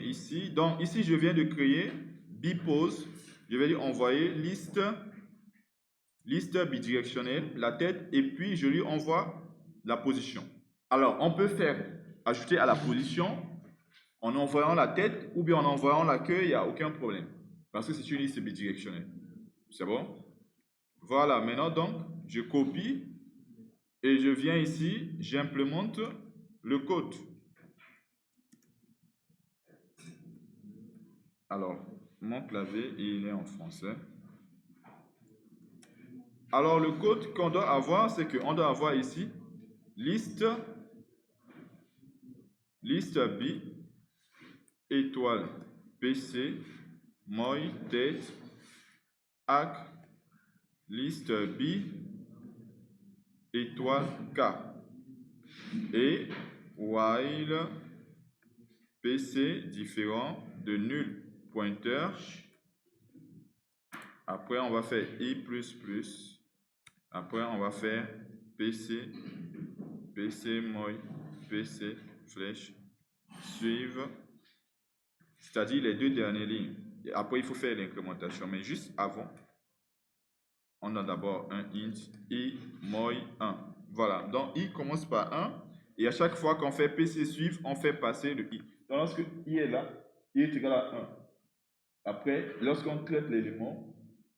ici. Donc, ici, je viens de créer bpose. Je vais lui envoyer liste bidirectionnelle, la tête, et puis je lui envoie la position. Alors, on peut faire ajouter à la position en envoyant la tête ou bien en envoyant la queue, il n'y a aucun problème. Parce que c'est une liste bidirectionnelle. C'est bon? Voilà, maintenant donc, je copie et je viens ici, j'implémente le code. Alors, mon clavier, il est en français. Alors, le code qu'on doit avoir, c'est qu'on doit avoir ici liste B, étoile, PC, moi, tête, hack, liste B, étoile, K. Et while PC différent de nul pointeur. Après, on va faire i++. Après, on va faire PC, moi, PC, flèche, suivre, c'est-à-dire les deux dernières lignes. Et après, il faut faire l'incrémentation. Mais juste avant, on a d'abord un int i, moi, 1. Voilà, donc i commence par 1. Et à chaque fois qu'on fait PC suivre, on fait passer le i. Donc, lorsque i est là, i est égal à 1. Après, lorsqu'on traite l'élément,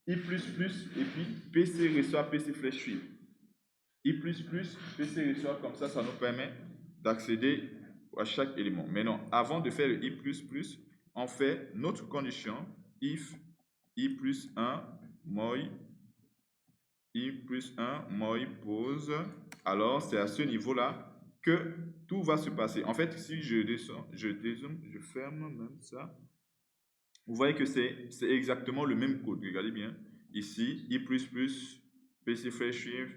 i++, et puis PC reçoit PC flèche suivre. i++, PC reçoit comme ça nous permet d'accéder à chaque élément. Maintenant, avant de faire le i++, on fait notre condition, if i+1, moi, i+1, moi, pose. Alors, c'est à ce niveau-là que tout va se passer. En fait, si je descends, je dézoome, je ferme même ça. Vous voyez que c'est exactement le même code. Regardez bien. Ici, i++, PC flèche suivre,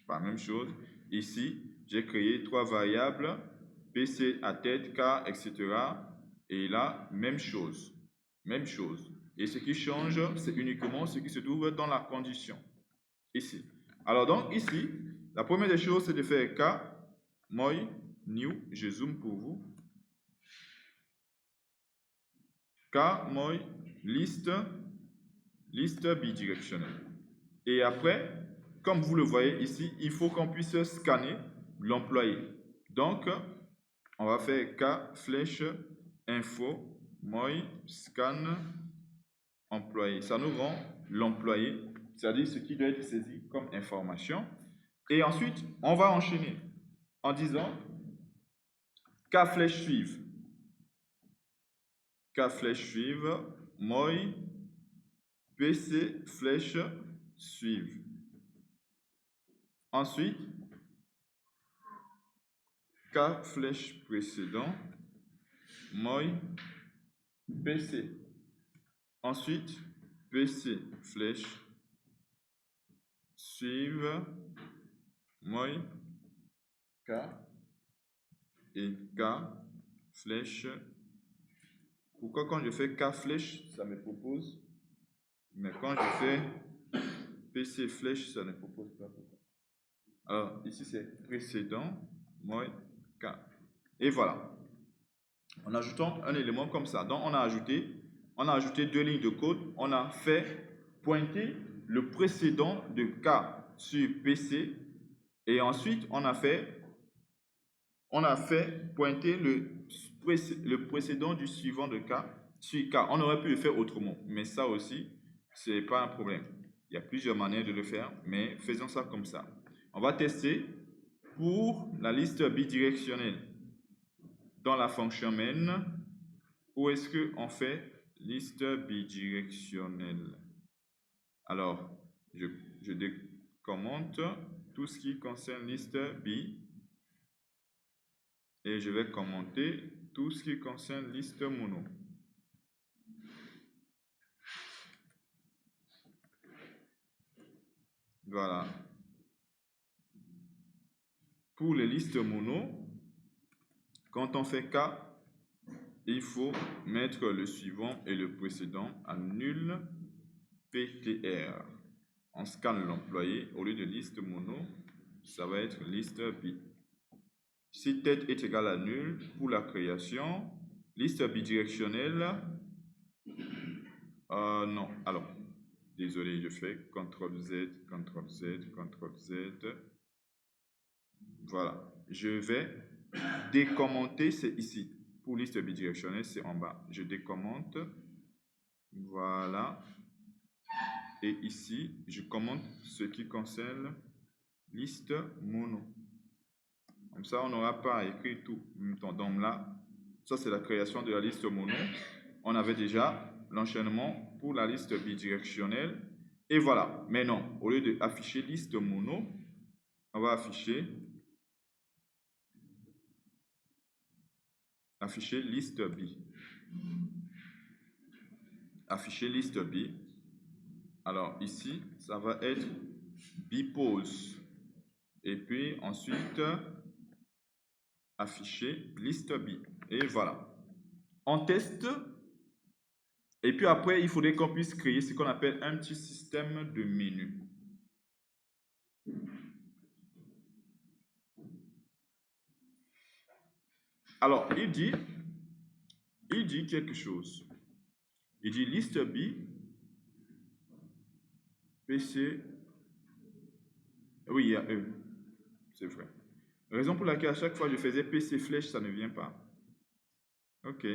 pas la même chose. Ici, j'ai créé 3 variables, PC à tête, K, etc. Et là, même chose. Même chose. Et ce qui change, c'est uniquement ce qui se trouve dans la condition. Ici. Alors donc, ici, la première des choses, c'est de faire K, moi, new, je zoome pour vous. K, moi, liste bidirectionnelle. Et après, comme vous le voyez ici, il faut qu'on puisse scanner l'employé. Donc, on va faire K flèche info, moi, scan employé. Ça nous rend l'employé, c'est-à-dire ce qui doit être saisi comme information. Et ensuite, on va enchaîner en disant K flèche suivre. K flèche suivre, moi, PC flèche suivre. Ensuite, K flèche précédent, moi, PC. Ensuite, PC flèche suivre, moi, K et K flèche. Pourquoi quand je fais K flèche, ça me propose, mais quand je fais PC flèche, ça ne propose pas. Alors, ici c'est précédent, moi, K. Et voilà. En ajoutant un élément comme ça. Donc, on a ajouté 2 lignes de code. On a fait pointer le précédent de K sur PC. Et ensuite, on a fait pointer le précédent du suivant de K sur K. On aurait pu le faire autrement. Mais ça aussi, ce n'est pas un problème. Il y a plusieurs manières de le faire, mais faisons ça comme ça. On va tester pour la liste bidirectionnelle dans la fonction main. Où est-ce qu'on fait liste bidirectionnelle? Alors, je décommente tout ce qui concerne liste bi et je vais commenter tout ce qui concerne liste mono. Voilà. Pour les listes mono, quand on fait K, il faut mettre le suivant et le précédent à nul PTR. On scanne l'employé, au lieu de liste mono, ça va être liste bi. Si tête est égale à nul, pour la création, liste bidirectionnelle. Non, alors, désolé, je fais CTRL-Z, CTRL-Z, CTRL-Z. Voilà, je vais décommenter, c'est ici. Pour liste bidirectionnelle, c'est en bas. Je décommente. Voilà. Et ici, je commente ce qui concerne liste mono. Comme ça, on n'aura pas à écrire tout en même temps. Donc là, ça c'est la création de la liste mono. On avait déjà l'enchaînement pour la liste bidirectionnelle. Et voilà. Maintenant, au lieu d'afficher liste mono, on va afficher liste bi. Afficher liste bi. Alors ici, ça va être bipose. Et puis ensuite, afficher liste bi. Et voilà. On teste. Et puis après, il faudrait qu'on puisse créer ce qu'on appelle un petit système de menu. Alors, il dit quelque chose. Il dit liste bi, PC. Oui, il y a E. C'est vrai. Raison pour laquelle à chaque fois je faisais PC flèche, ça ne vient pas. Ok.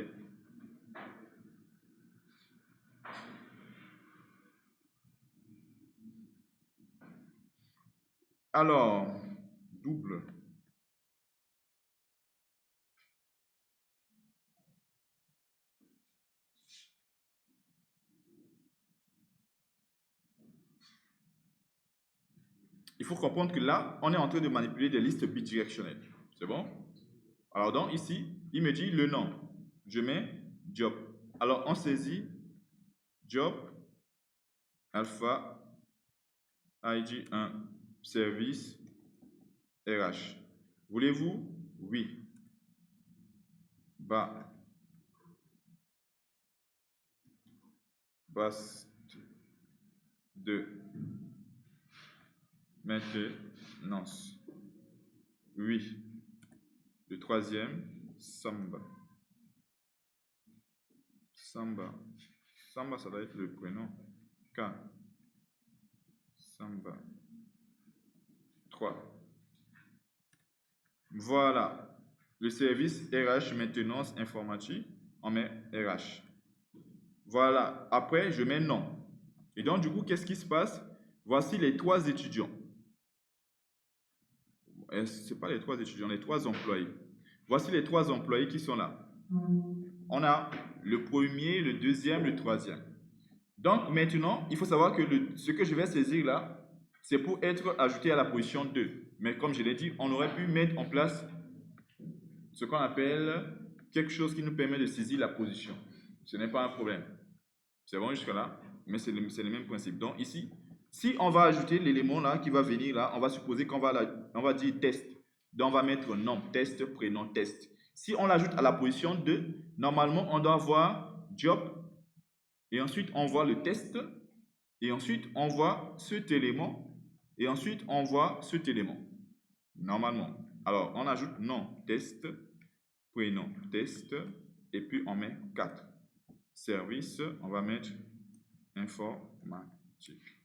Alors, double. Il faut comprendre que là, on est en train de manipuler des listes bidirectionnelles. C'est bon? Alors donc ici, il me dit le nom. Je mets job. Alors on saisit job alpha ID 1 service RH. Voulez-vous? Oui. Bast de maintenance. Oui. Le troisième, Samba. Samba. Samba, ça doit être le prénom. K. Samba. 3. Voilà. Le service RH maintenance informatique, on met RH. Voilà. Après, je mets nom. Et donc, du coup, qu'est-ce qui se passe? Voici les 3 étudiants. Ce n'est pas les 3 étudiants, les 3 employés. Voici les 3 employés qui sont là. On a le premier, le deuxième, le troisième. Donc, maintenant, il faut savoir que ce que je vais saisir là, c'est pour être ajouté à la position 2. Mais comme je l'ai dit, on aurait pu mettre en place ce qu'on appelle quelque chose qui nous permet de saisir la position. Ce n'est pas un problème. C'est bon jusqu'à là, mais c'est le même principe. Donc ici, si on va ajouter l'élément là qui va venir là, on va supposer qu'on va dire test. Donc on va mettre nom, test, prénom, test. Si on l'ajoute à la position 2, normalement on doit voir job, et ensuite on voit le test, et ensuite on voit cet élément, et ensuite on voit cet élément. Normalement. Alors on ajoute nom, test, prénom, test, et puis on met 4. Service, on va mettre informatique.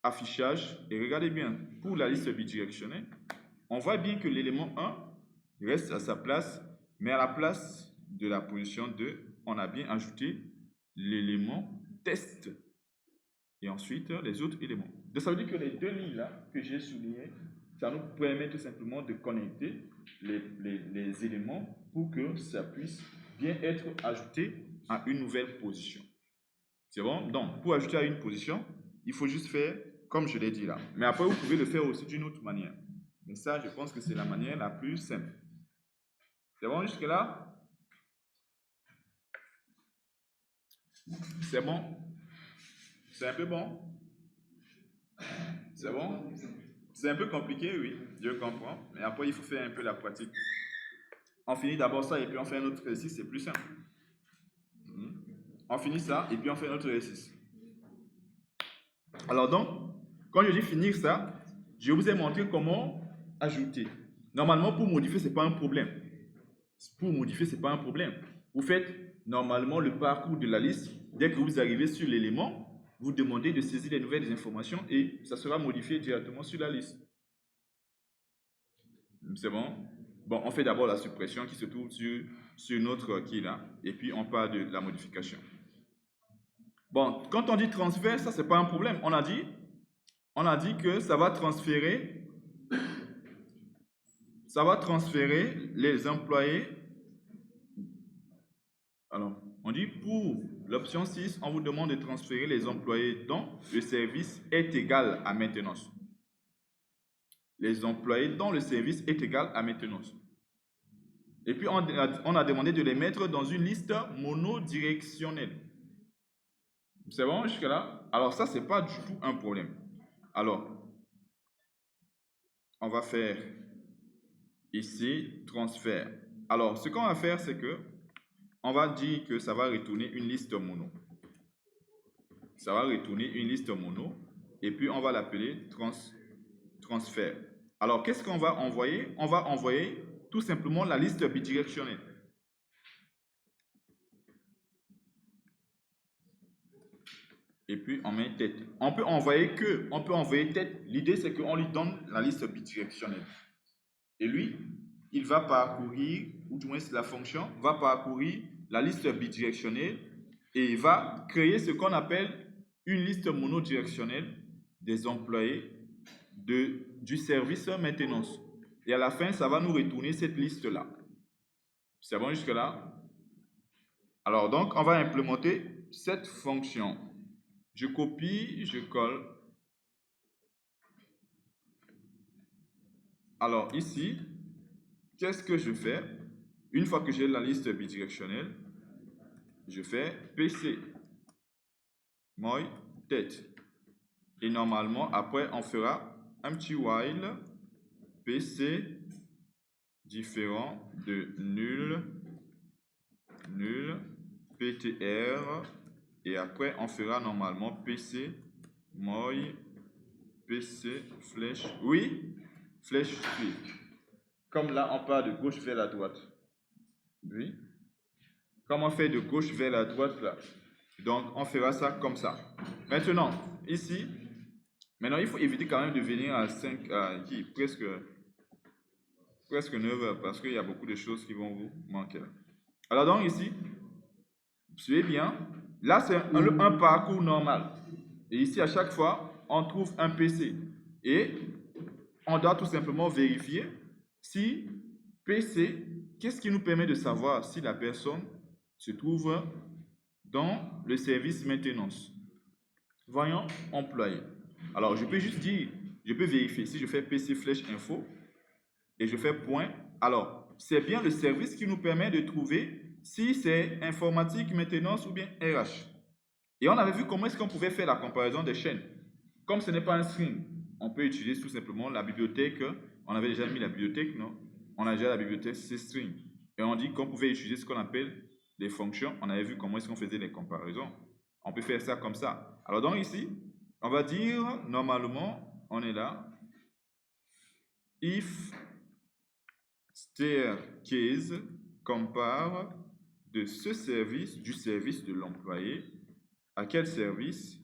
Affichage, et regardez bien, pour la liste bidirectionnelle, on voit bien que l'élément 1 reste à sa place, mais à la place de la position 2, on a bien ajouté l'élément test. Et ensuite, les autres éléments. Donc, ça veut dire que les 2 lignes là que j'ai soulignées, ça nous permet tout simplement de connecter les éléments pour que ça puisse bien être ajouté à une nouvelle position. C'est bon? Donc, pour ajouter à une position, il faut juste faire comme je l'ai dit là. Mais après, vous pouvez le faire aussi d'une autre manière. Mais ça, je pense que c'est la manière la plus simple. C'est bon jusque-là? C'est bon? C'est un peu bon? C'est bon? C'est un peu compliqué, oui, je comprends. Mais après, il faut faire un peu la pratique. On finit d'abord ça et puis on fait un autre exercice, c'est plus simple. On finit ça et puis on fait un autre exercice. Alors donc, quand je dis finir ça, je vous ai montré comment ajouter. Normalement, pour modifier, ce n'est pas un problème. Pour modifier, ce n'est pas un problème. Vous faites normalement le parcours de la liste. Dès que vous arrivez sur l'élément, vous demandez de saisir les nouvelles informations et ça sera modifié directement sur la liste. C'est bon? Bon, on fait d'abord la suppression qui se trouve sur notre qui est là, et puis on parle de la modification. Bon, quand on dit transfert, ça, c'est pas un problème. On a dit que ça va transférer les employés. Alors, on dit pour l'option 6, on vous demande de transférer les employés dont le service est égal à maintenance. Les employés dont le service est égal à maintenance. Et puis, on a demandé de les mettre dans une liste monodirectionnelle. C'est bon jusque-là? Alors, ça, ce n'est pas du tout un problème. Alors, on va faire ici transfert. Alors, ce qu'on va faire, c'est que on va dire que ça va retourner une liste mono. Ça va retourner une liste mono et puis on va l'appeler transfert. Alors, qu'est-ce qu'on va envoyer? On va envoyer tout simplement la liste bidirectionnelle. Et puis on met tête. On peut envoyer tête. L'idée c'est qu'on lui donne la liste bidirectionnelle. Et lui, il va parcourir, ou du moins la fonction va parcourir la liste bidirectionnelle et il va créer ce qu'on appelle une liste monodirectionnelle des employés du service maintenance. Et à la fin, ça va nous retourner cette liste-là. C'est bon jusque-là? Alors donc, on va implémenter cette fonction. Je copie, je colle. Alors ici, qu'est-ce que je fais? Une fois que j'ai la liste bidirectionnelle, je fais PC, moi, tête. Et normalement, après, on fera un petit while, PC différent de nul, PTR. Et après, on fera normalement PC, moi, PC, flèche, oui, flèche suivre. Comme là, on part de gauche vers la droite. Oui. Comme on fait de gauche vers la droite, là. Donc, on fera ça comme ça. Maintenant, ici, il faut éviter quand même de venir à 5, presque 9 heures, parce qu'il y a beaucoup de choses qui vont vous manquer. Alors donc ici, suivez bien, là c'est un parcours normal. Et ici, à chaque fois, on trouve un PC. Et on doit tout simplement vérifier si PC, qu'est-ce qui nous permet de savoir si la personne se trouve dans le service maintenance. Voyons, employé. Alors, je peux juste dire, je peux vérifier. Si je fais PC flèche info et je fais point, alors, c'est bien le service qui nous permet de trouver si c'est informatique, maintenance ou bien RH. Et on avait vu comment est-ce qu'on pouvait faire la comparaison des chaînes. Comme ce n'est pas un string, on peut utiliser tout simplement la bibliothèque. On avait déjà mis la bibliothèque, non? On a déjà la bibliothèque CString. Et on dit qu'on pouvait utiliser ce qu'on appelle des fonctions. On avait vu comment est-ce qu'on faisait les comparaisons. On peut faire ça comme ça. Alors donc ici, on va dire, normalement, on est là. If staircase compare de ce service, du service de l'employé, à quel service?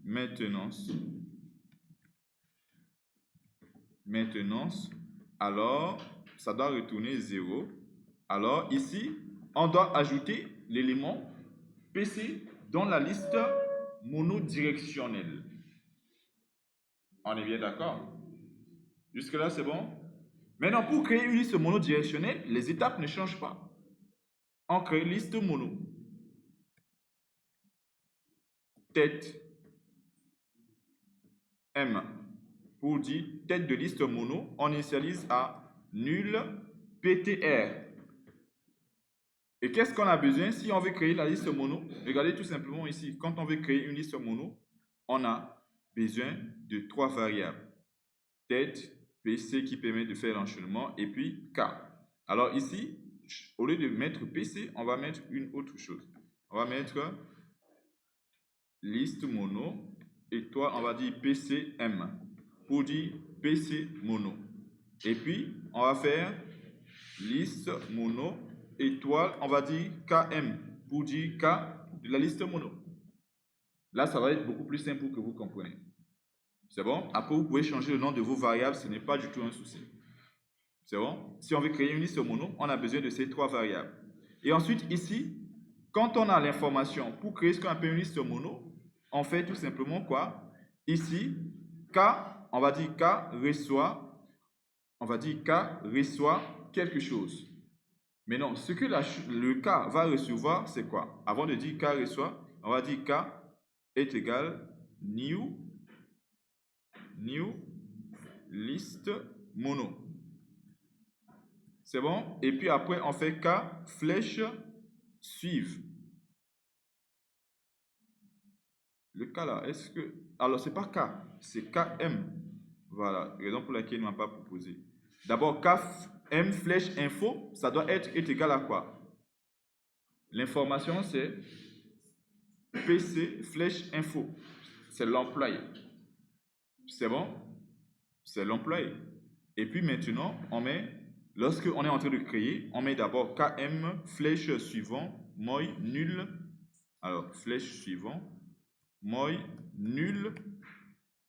Maintenance. Maintenance. Alors, ça doit retourner 0. Alors, ici, on doit ajouter l'élément PC dans la liste monodirectionnelle. On est bien d'accord? Jusque-là, c'est bon? Maintenant, pour créer une liste monodirectionnelle, les étapes ne changent pas. On crée une liste mono. Tête M. Pour dire tête de liste mono, on initialise à nul PTR. Et qu'est-ce qu'on a besoin si on veut créer la liste mono? Regardez tout simplement ici. Quand on veut créer une liste mono, on a besoin de 3 variables. Tête, PC qui permet de faire l'enchaînement et puis K. Alors ici, au lieu de mettre PC, on va mettre une autre chose. On va mettre liste mono et toi, on va dire PCM pour dire PC mono. Et puis, on va faire liste mono, étoile, on va dire KM, pour dire K de la liste mono. Là, ça va être beaucoup plus simple pour que vous compreniez. C'est bon? Après, vous pouvez changer le nom de vos variables, ce n'est pas du tout un souci. C'est bon? Si on veut créer une liste mono, on a besoin de ces 3 variables. Et ensuite, ici, quand on a l'information pour créer ce qu'on appelle une liste mono, on fait tout simplement quoi? Ici, K, on va dire K reçoit, quelque chose. Mais non, ce que le K va recevoir, c'est quoi? Avant de dire K reçoit, on va dire K est égal new list mono. C'est bon? Et puis après, on fait K flèche suive. Le K là, est-ce que... Alors, c'est pas K, c'est KM. Voilà, raison pour laquelle il ne m'a pas proposé. D'abord, KM flèche info, ça doit être est égal à quoi? L'information, c'est PC flèche info. C'est l'employé. C'est bon? C'est l'employé. Et puis maintenant, on met, lorsque on est en train de créer, on met d'abord KM flèche suivant, moi nul. Alors, flèche suivant, moi nul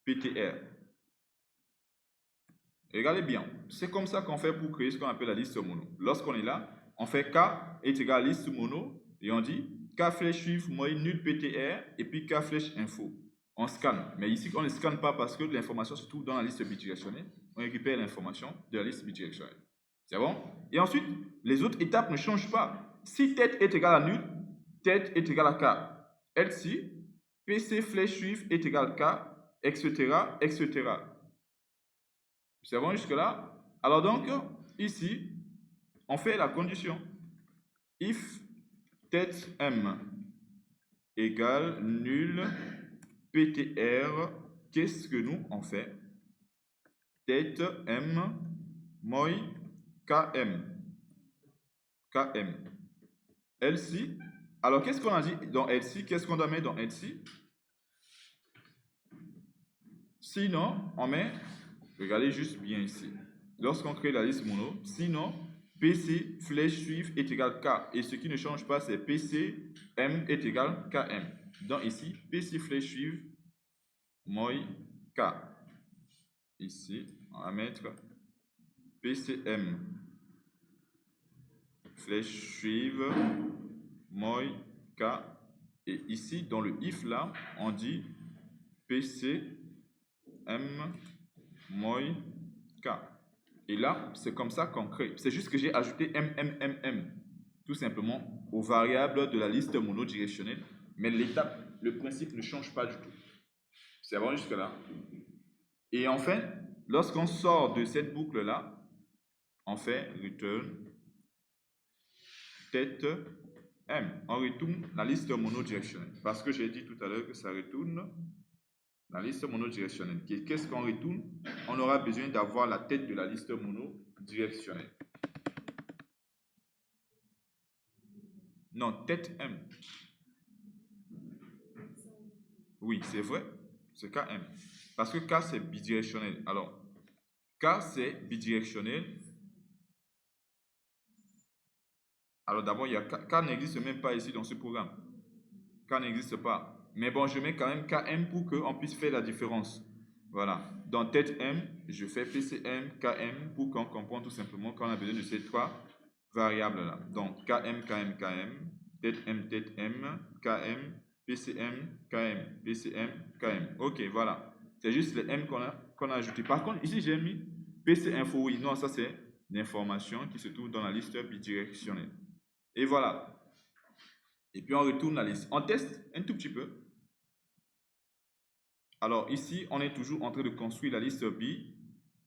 PTR. Regardez bien, c'est comme ça qu'on fait pour créer ce qu'on appelle la liste mono. Lorsqu'on est là, on fait K est égal à liste mono et on dit K flèche suivre, moi nul PTR et puis K flèche info. On scanne, mais ici on ne scanne pas parce que l'information se trouve dans la liste bidirectionnelle. On récupère l'information de la liste bidirectionnelle. C'est bon? Et ensuite, les autres étapes ne changent pas. Si tête est égal à nul, tête est égal à K. Else, PC flèche suivre est égal à K, etc., etc. C'est bon jusque-là? Alors donc, ici, on fait la condition. If tête M égale nul PTR, qu'est-ce que nous on fait? Tête M moi KM. KM. Else. Alors, qu'est-ce qu'on a dit dans Else? Qu'est-ce qu'on doit mettre dans Else? Sinon, on met, regardez juste bien ici. Lorsqu'on crée la liste mono, sinon, PC flèche suivre est égal K. Et ce qui ne change pas, c'est PC M est égal KM. Donc ici, PC flèche suivre, moi K. Ici, on va mettre PCM flèche suivre, moi K. Et ici, dans le if là, on dit PCM moi K. Et là, c'est comme ça qu'on crée. C'est juste que j'ai ajouté M, tout simplement, aux variables de la liste monodirectionnelle. Mais l'étape, le principe ne change pas du tout. C'est bon jusque-là? Et enfin, lorsqu'on sort de cette boucle-là, on fait return tête M. On retourne la liste monodirectionnelle. Parce que j'ai dit tout à l'heure que ça retourne la liste monodirectionnelle. Qu'est-ce qu'on retourne? On aura besoin d'avoir la tête de la liste monodirectionnelle. Non, tête M. Oui, c'est vrai, c'est KM. Parce que K, c'est bidirectionnel. Alors, K, c'est bidirectionnel. Alors d'abord, il y a K n'existe même pas ici dans ce programme. K n'existe pas. Mais bon, je mets quand même KM pour qu'on puisse faire la différence. Voilà. Dans tête M, je fais PCM, KM pour qu'on comprenne tout simplement qu'on a besoin de ces 3 variables-là. Donc, KM, KM, KM, tête M, KM, PCM, KM, PCM, KM. Ok, voilà. C'est juste le M qu'on a ajouté. Par contre, ici, j'ai mis PC info. Oui, non, ça c'est l'information qui se trouve dans la liste bidirectionnelle. Et voilà. Et puis, on retourne la liste. On teste un tout petit peu. Alors, ici, on est toujours en train de construire la liste bi.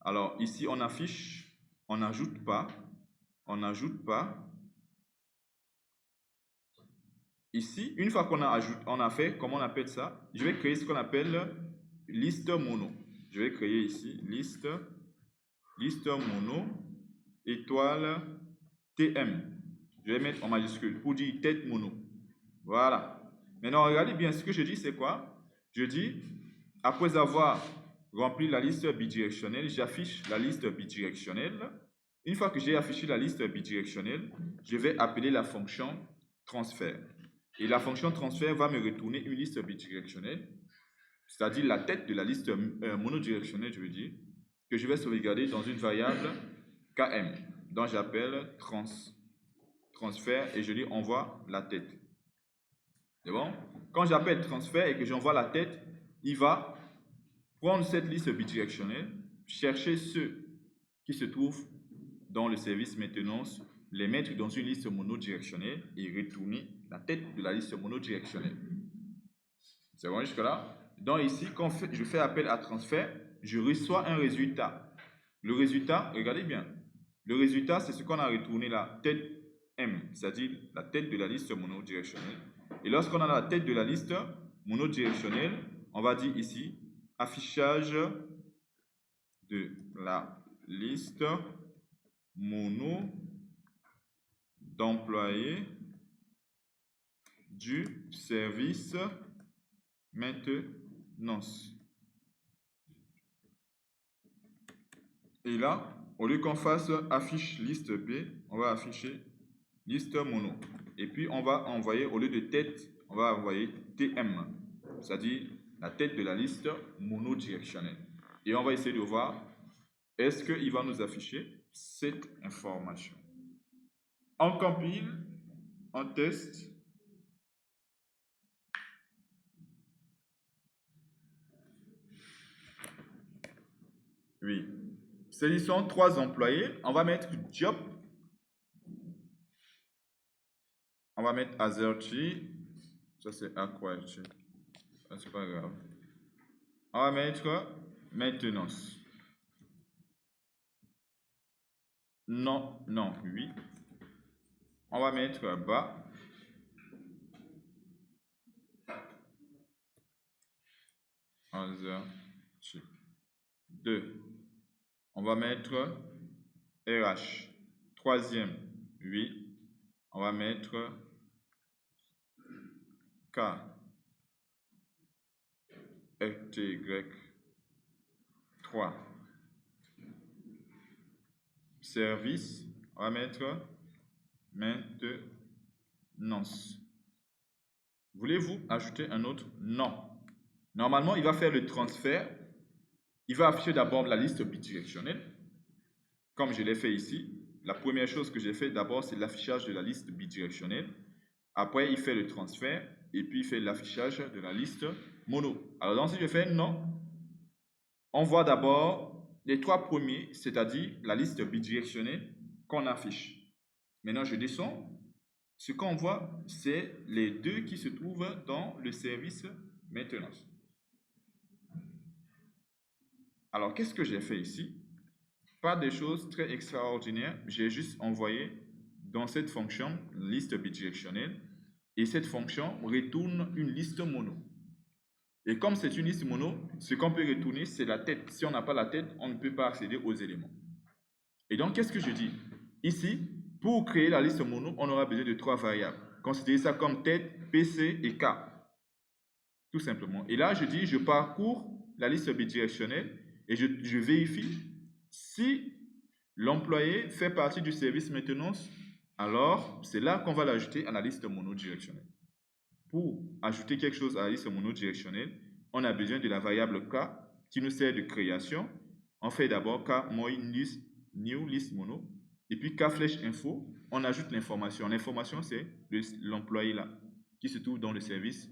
Alors, ici, on affiche, on n'ajoute pas. On n'ajoute pas. Ici, une fois qu'on a fait, comment on appelle ça? Je vais créer ce qu'on appelle liste mono. Je vais créer ici liste mono étoile TM. Je vais mettre en majuscule pour dire tête mono. Voilà. Maintenant, regardez bien ce que je dis, c'est quoi? Je dis, après avoir rempli la liste bidirectionnelle, j'affiche la liste bidirectionnelle Une fois que j'ai affiché la liste bidirectionnelle, je vais appeler la fonction transfert. Et la fonction transfert va me retourner une liste bidirectionnelle, c'est-à-dire la tête de la liste monodirectionnelle, je veux dire, que je vais sauvegarder dans une variable km, dont j'appelle transfert et je lui envoie la tête. C'est bon? Quand j'appelle transfert et que j'envoie la tête, il va prendre cette liste bidirectionnelle, chercher ceux qui se trouvent dans le service maintenance, les mettre dans une liste monodirectionnelle et retourner la tête de la liste monodirectionnelle. C'est bon jusque-là? Donc ici, quand je fais appel à transfert, je reçois un résultat. Le résultat, regardez bien, le résultat, c'est ce qu'on a retourné la tête M, c'est-à-dire la tête de la liste monodirectionnelle. Et lorsqu'on a la tête de la liste monodirectionnelle, on va dire ici, affichage de la liste mono d'employés du service maintenance. Et là, au lieu qu'on fasse affiche liste B, on va afficher liste mono. Et puis on va envoyer, au lieu de tête, on va envoyer TM, c'est-à-dire la tête de la liste monodirectionnelle. Et on va essayer de voir est-ce qu'il va nous afficher cette information. On compile, on teste. Oui. Ces sont 3 employés. On va mettre job. On va mettre Azerty. Ça c'est Aquarty. C'est pas grave. On va mettre maintenance. Non, non, oui. On va mettre bas. Azerty. 2. On va mettre RH. 3e, oui. On va mettre K. FTY. 3. Service. On va mettre maintenance. Voulez-vous ajouter un autre? Non. Normalement, il va faire le transfert. Il va afficher d'abord la liste bidirectionnelle. Comme je l'ai fait ici, la première chose que j'ai fait d'abord, c'est l'affichage de la liste bidirectionnelle. Après, il fait le transfert et puis il fait l'affichage de la liste mono. Alors, donc, si je fais non, on voit d'abord les 3 premiers, c'est-à-dire la liste bidirectionnelle qu'on affiche. Maintenant, je descends. Ce qu'on voit, c'est les 2 qui se trouvent dans le service maintenance. Alors, qu'est-ce que j'ai fait ici? Pas de choses très extraordinaires. J'ai juste envoyé dans cette fonction liste bidirectionnelle et cette fonction retourne une liste mono. Et comme c'est une liste mono, ce qu'on peut retourner, c'est la tête. Si on n'a pas la tête, on ne peut pas accéder aux éléments. Et donc, qu'est-ce que je dis? Ici, pour créer la liste mono, on aura besoin de 3 variables. Considérez ça comme tête, PC et K. Tout simplement. Et là, je dis, je parcours la liste bidirectionnelle et je vérifie si l'employé fait partie du service maintenance, alors c'est là qu'on va l'ajouter à la liste monodirectionnelle. Pour ajouter quelque chose à la liste monodirectionnelle, on a besoin de la variable K qui nous sert de création. On fait d'abord K new list mono et puis K flèche info, on ajoute l'information. L'information, c'est l'employé là qui se trouve dans le service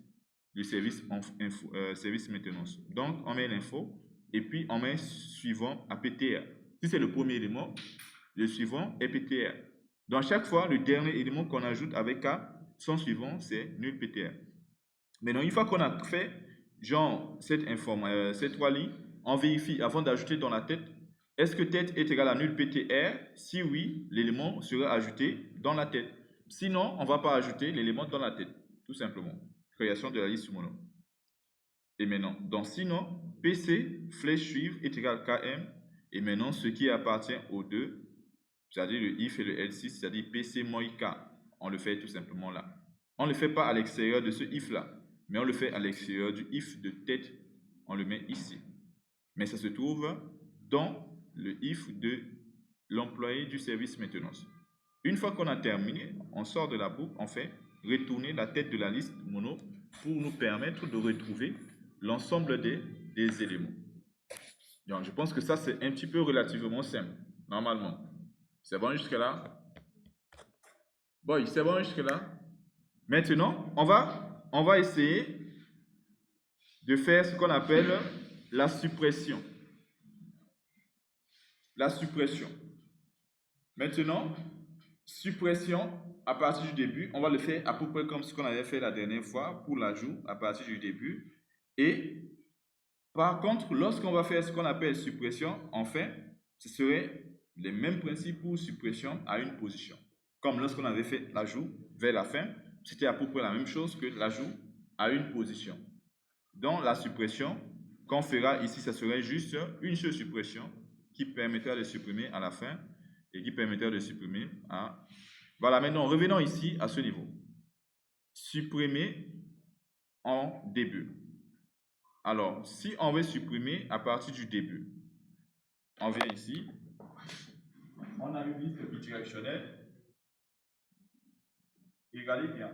service maintenance. Donc, on met l'info et puis on met suivant à PTR. Si c'est le premier élément, le suivant est PTR. Donc, chaque fois, le dernier élément qu'on ajoute avec K, son suivant, c'est nul PTR. Maintenant, une fois qu'on a fait, genre, ces 3 lignes, on vérifie avant d'ajouter dans la tête, est-ce que tête est égale à nul PTR? Si oui, l'élément sera ajouté dans la tête. Sinon, on ne va pas ajouter l'élément dans la tête, tout simplement. Création de la liste mono. Et maintenant, dans sinon, PC, flèche suivre est égal à KM. Et maintenant, ce qui appartient aux deux, c'est-à-dire le if et le else, c'est-à-dire PC moins K, on le fait tout simplement là. On ne le fait pas à l'extérieur de ce if là, mais on le fait à l'extérieur du if de tête, on le met ici. Mais ça se trouve dans le if de l'employé du service maintenance. Une fois qu'on a terminé, on sort de la boucle, on fait retourner la tête de la liste mono pour nous permettre de retrouver l'ensemble des éléments. Donc, je pense que ça, c'est un petit peu relativement simple, normalement. C'est bon jusque-là? Boy, c'est bon jusque-là? Maintenant, on va essayer de faire ce qu'on appelle la suppression. La suppression. Maintenant, suppression à partir du début, on va le faire à peu près comme ce qu'on avait fait la dernière fois pour l'ajout à partir du début. Et par contre, lorsqu'on va faire ce qu'on appelle suppression, enfin, ce serait les mêmes principes pour suppression à une position. Comme lorsqu'on avait fait l'ajout vers la fin, c'était à peu près la même chose que l'ajout à une position. Dans la suppression qu'on fera ici, ça serait juste une seule suppression qui permettra de supprimer à la fin et qui permettra de supprimer à... Voilà, maintenant revenons ici à ce niveau. Supprimer en début. Alors, si on veut supprimer à partir du début, on vient ici, on a une liste bidirectionnelle. Et regardez bien.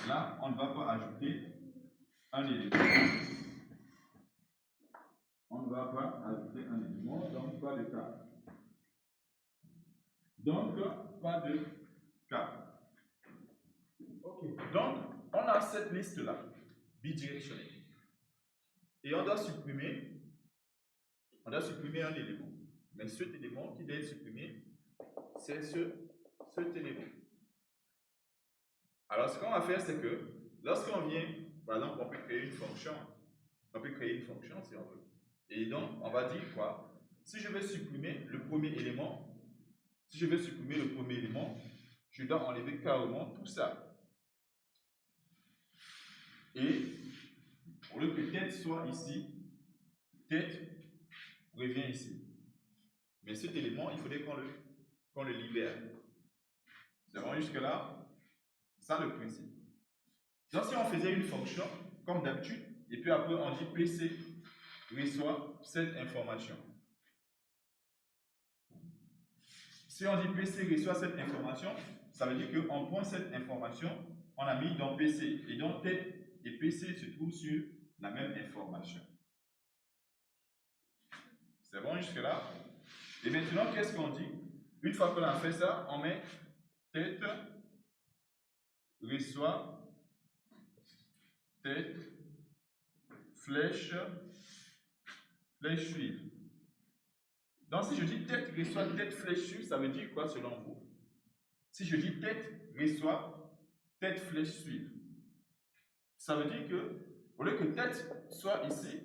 Là, on ne va pas ajouter un élément. On ne va pas ajouter un élément, donc pas de cas. Donc, pas de cas. Ok. Donc, on a cette liste-là, bidirectionnelle. Et on doit supprimer un élément. Mais cet élément qui doit être supprimé, c'est cet élément. Alors, ce qu'on va faire, c'est que lorsqu'on vient, par exemple, on peut créer une fonction. On peut créer une fonction si on veut. Et donc, on va dire quoi? Si je veux supprimer le premier élément, je dois enlever carrément tout ça. Et au lieu que tête soit ici, tête revient ici. Mais cet élément, il faudrait qu'on le libère. C'est bon jusque-là? C'est ça le principe. Donc, si on faisait une fonction, comme d'habitude, et puis après on dit PC reçoit cette information. Si on dit PC reçoit cette information, ça veut dire qu'on prend cette information, on a mis dans PC. Et donc tête et PC se trouvent sur la même information. C'est bon jusque-là? Et maintenant, qu'est-ce qu'on dit? Une fois qu'on a fait ça, on met tête reçoit tête flèche suive. Donc, si je dis tête reçoit tête flèche suive, ça veut dire quoi selon vous? Si je dis tête reçoit tête flèche suive, ça veut dire que, au lieu que tête soit ici,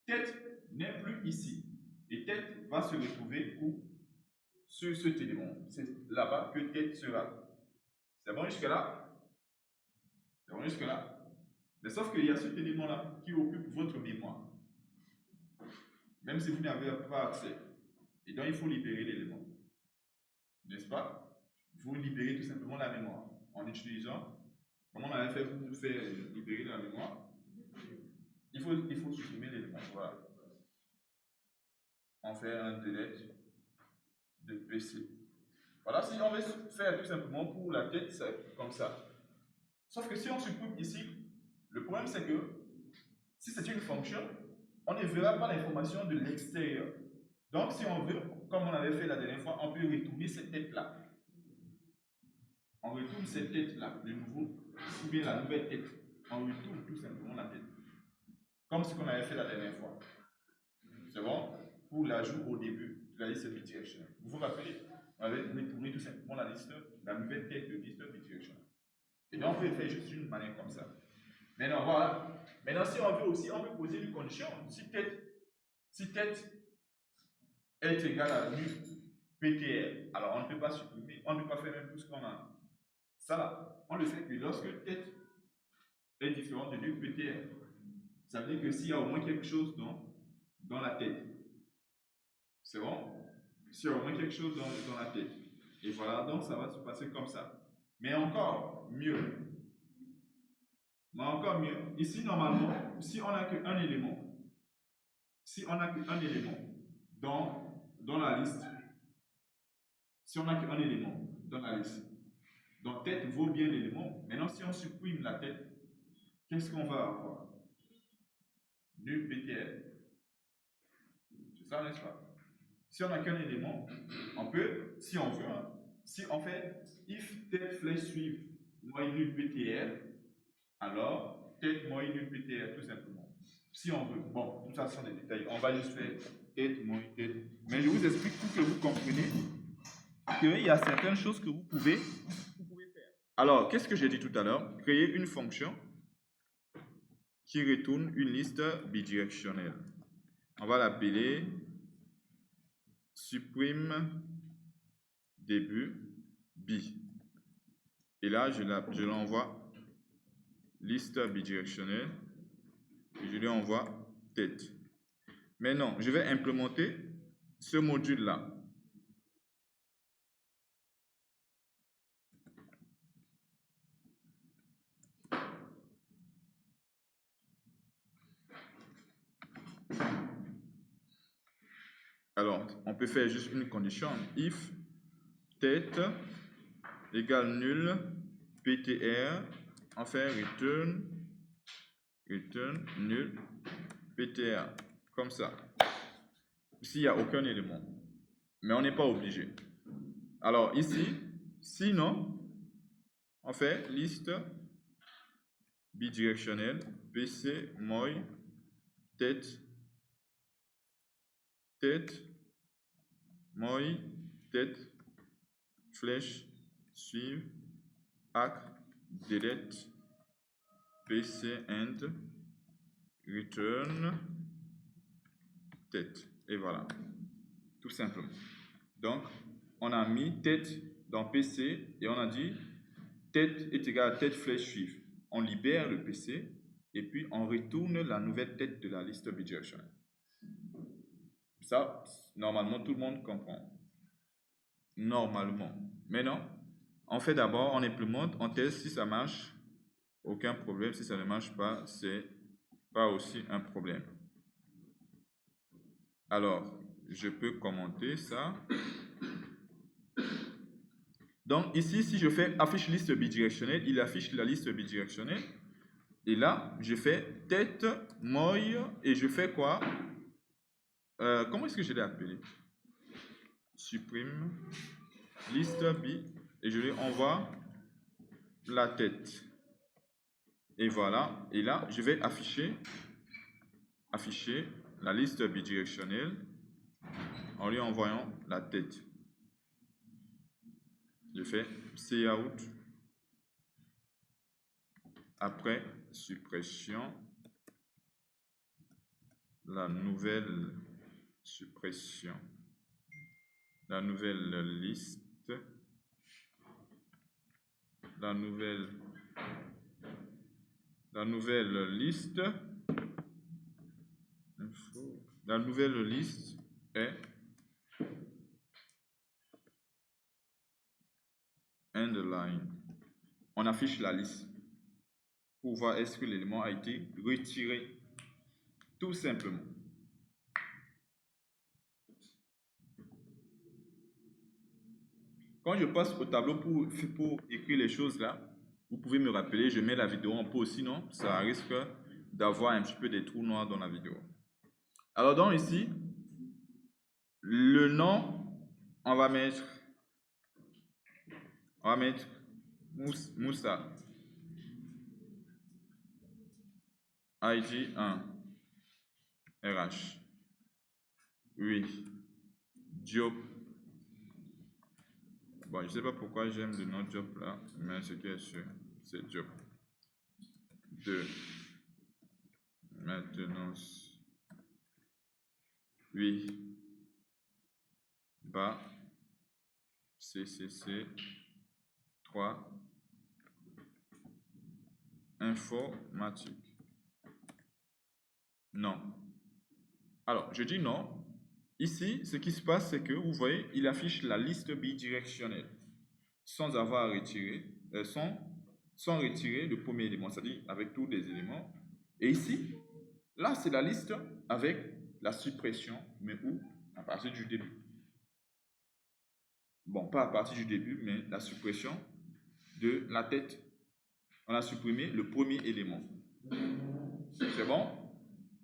tête n'est plus ici. Et tête va se retrouver où? Sur cet élément. C'est là-bas que tête sera. C'est bon jusque-là? C'est bon jusque-là? Mais sauf qu'il y a cet élément-là qui occupe votre mémoire. Même si vous n'avez pas accès. Et donc, il faut libérer l'élément. N'est-ce pas? Il faut libérer tout simplement la mémoire. En utilisant, comment on avait fait pour faire libérer la mémoire? Il faut supprimer l'élément. Voilà. On fait un delete de PC. Voilà, si on veut faire tout simplement pour la tête, c'est comme ça. Sauf que si on supprime ici, le problème c'est que si c'est une fonction, on ne verra pas l'information de l'extérieur. Donc si on veut, comme on avait fait la dernière fois, on peut retourner cette tête-là. On retourne cette tête-là, le nouveau, ou bien la nouvelle tête. On retourne tout simplement la tête. Comme ce qu'on avait fait la dernière fois. C'est bon? Pour l'ajout au début de la liste bidirectionnelle. Vous vous rappelez? On avait retourné tout simplement la nouvelle tête de liste bidirectionnelle. Et donc, on peut faire juste d'une manière comme ça. Maintenant, voilà. Maintenant, si on veut aussi, on peut poser une condition. Si tête est égale à nu PTR, alors on ne peut pas supprimer, on ne peut pas faire même tout ce qu'on a. Ça là, on le fait que lorsque tête est différente de nu PTR. Ça veut dire que s'il y a au moins quelque chose dans la tête. C'est bon? S'il y a au moins quelque chose dans la tête. Et voilà, donc ça va se passer comme ça. Mais encore mieux. Ici, normalement, si on n'a qu'un élément, dans dans la liste, si on n'a qu'un élément dans la liste, donc tête vaut bien l'élément. Maintenant, si on supprime la tête, qu'est-ce qu'on va avoir? Nul PTR. C'est ça, n'est-ce pas? Si on n'a qu'un élément, on peut, si on veut, hein, si on fait if tête flèche suive moins nul PTR, alors tête moins nul PTR, tout simplement. Si on veut. Bon, tout ça, ce sont des détails. On va juste faire tête moins tête. Mais je vous explique pour que vous compreniez qu'il y a certaines choses que vous pouvez faire. Alors, qu'est-ce que j'ai dit tout à l'heure? Créer une fonction qui retourne une liste bidirectionnelle. On va l'appeler supprime début bi. Et là, je l'envoie liste bidirectionnelle et je lui envoie tête. Maintenant, je vais implémenter ce module-là. Alors, on peut faire juste une condition. If tête égale nul PTR, on fait return nul PTR, comme ça. Ici, il n'y a aucun élément. Mais on n'est pas obligé. Alors, ici, sinon, on fait liste bidirectionnelle PC moi tête moi tête flèche suive hack delete PC end return tête. Et voilà, tout simplement. Donc, on a mis tête dans PC et on a dit tête est égal à tête flèche suive. On libère le PC et puis on retourne la nouvelle tête de la liste bidirectionnelle. Ça, normalement, tout le monde comprend. Normalement. Maintenant, on fait d'abord, on implémente, on teste si ça marche. Aucun problème. Si ça ne marche pas, c'est pas aussi un problème. Alors, je peux commenter ça. Donc, ici, si je fais affiche liste bidirectionnelle, il affiche la liste bidirectionnelle. Et là, je fais tête, moi, et je fais quoi? Comment est-ce que je l'ai appelé? Supprime liste bi et je lui envoie la tête. Et voilà. Et là, je vais afficher la liste bidirectionnelle en lui envoyant la tête. Je fais cout après suppression, la nouvelle suppression, la nouvelle liste, la nouvelle liste, la nouvelle liste est endline. On affiche la liste pour voir est-ce que l'élément a été retiré, tout simplement. Quand je passe au tableau pour écrire les choses là, vous pouvez me rappeler, je mets la vidéo en pause, sinon ça risque d'avoir un petit peu des trous noirs dans la vidéo. Alors donc ici, le nom, on va mettre Moussa. ID 1. RH. Oui. Job. Bon, je ne sais pas pourquoi j'aime le nom Job là, mais ce qui est sûr, c'est Job. 2. Maintenance. Oui. Bas. CCC. 3. Informatique. Non. Alors, je dis non. Ici, ce qui se passe, c'est que vous voyez, il affiche la liste bidirectionnelle sans avoir retiré, sans retirer le premier élément, c'est-à-dire avec tous les éléments. Et ici, là, c'est la liste avec la suppression, mais où? À partir du début. Bon, pas à partir du début, mais la suppression de la tête. On a supprimé le premier élément. C'est bon?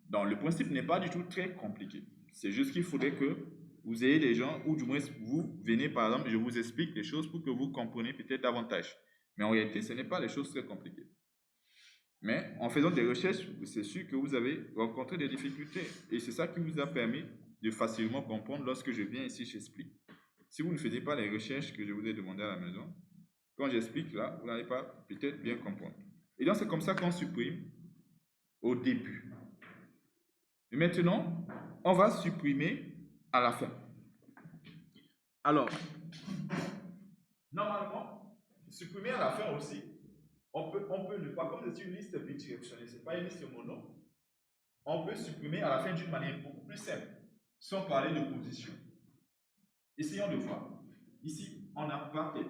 Donc, le principe n'est pas du tout très compliqué. C'est juste qu'il faudrait que vous ayez des gens, ou du moins vous venez, par exemple, je vous explique les choses pour que vous compreniez peut-être davantage. Mais en réalité, ce n'est pas des choses très compliquées. Mais en faisant des recherches, c'est sûr que vous avez rencontré des difficultés. Et c'est ça qui vous a permis de facilement comprendre lorsque je viens ici, j'explique. Si vous ne faisiez pas les recherches que je vous ai demandées à la maison, quand j'explique là, vous n'allez pas peut-être bien comprendre. Et donc, c'est comme ça qu'on supprime au début. Et maintenant, on va supprimer à la fin. Alors, normalement, supprimer à la fin aussi, on peut ne pas, comme c'est une liste bidirectionnelle, ce n'est pas une liste mono, on peut supprimer à la fin d'une manière beaucoup plus simple, sans parler de position. Essayons de voir. Ici, on n'a pas tête.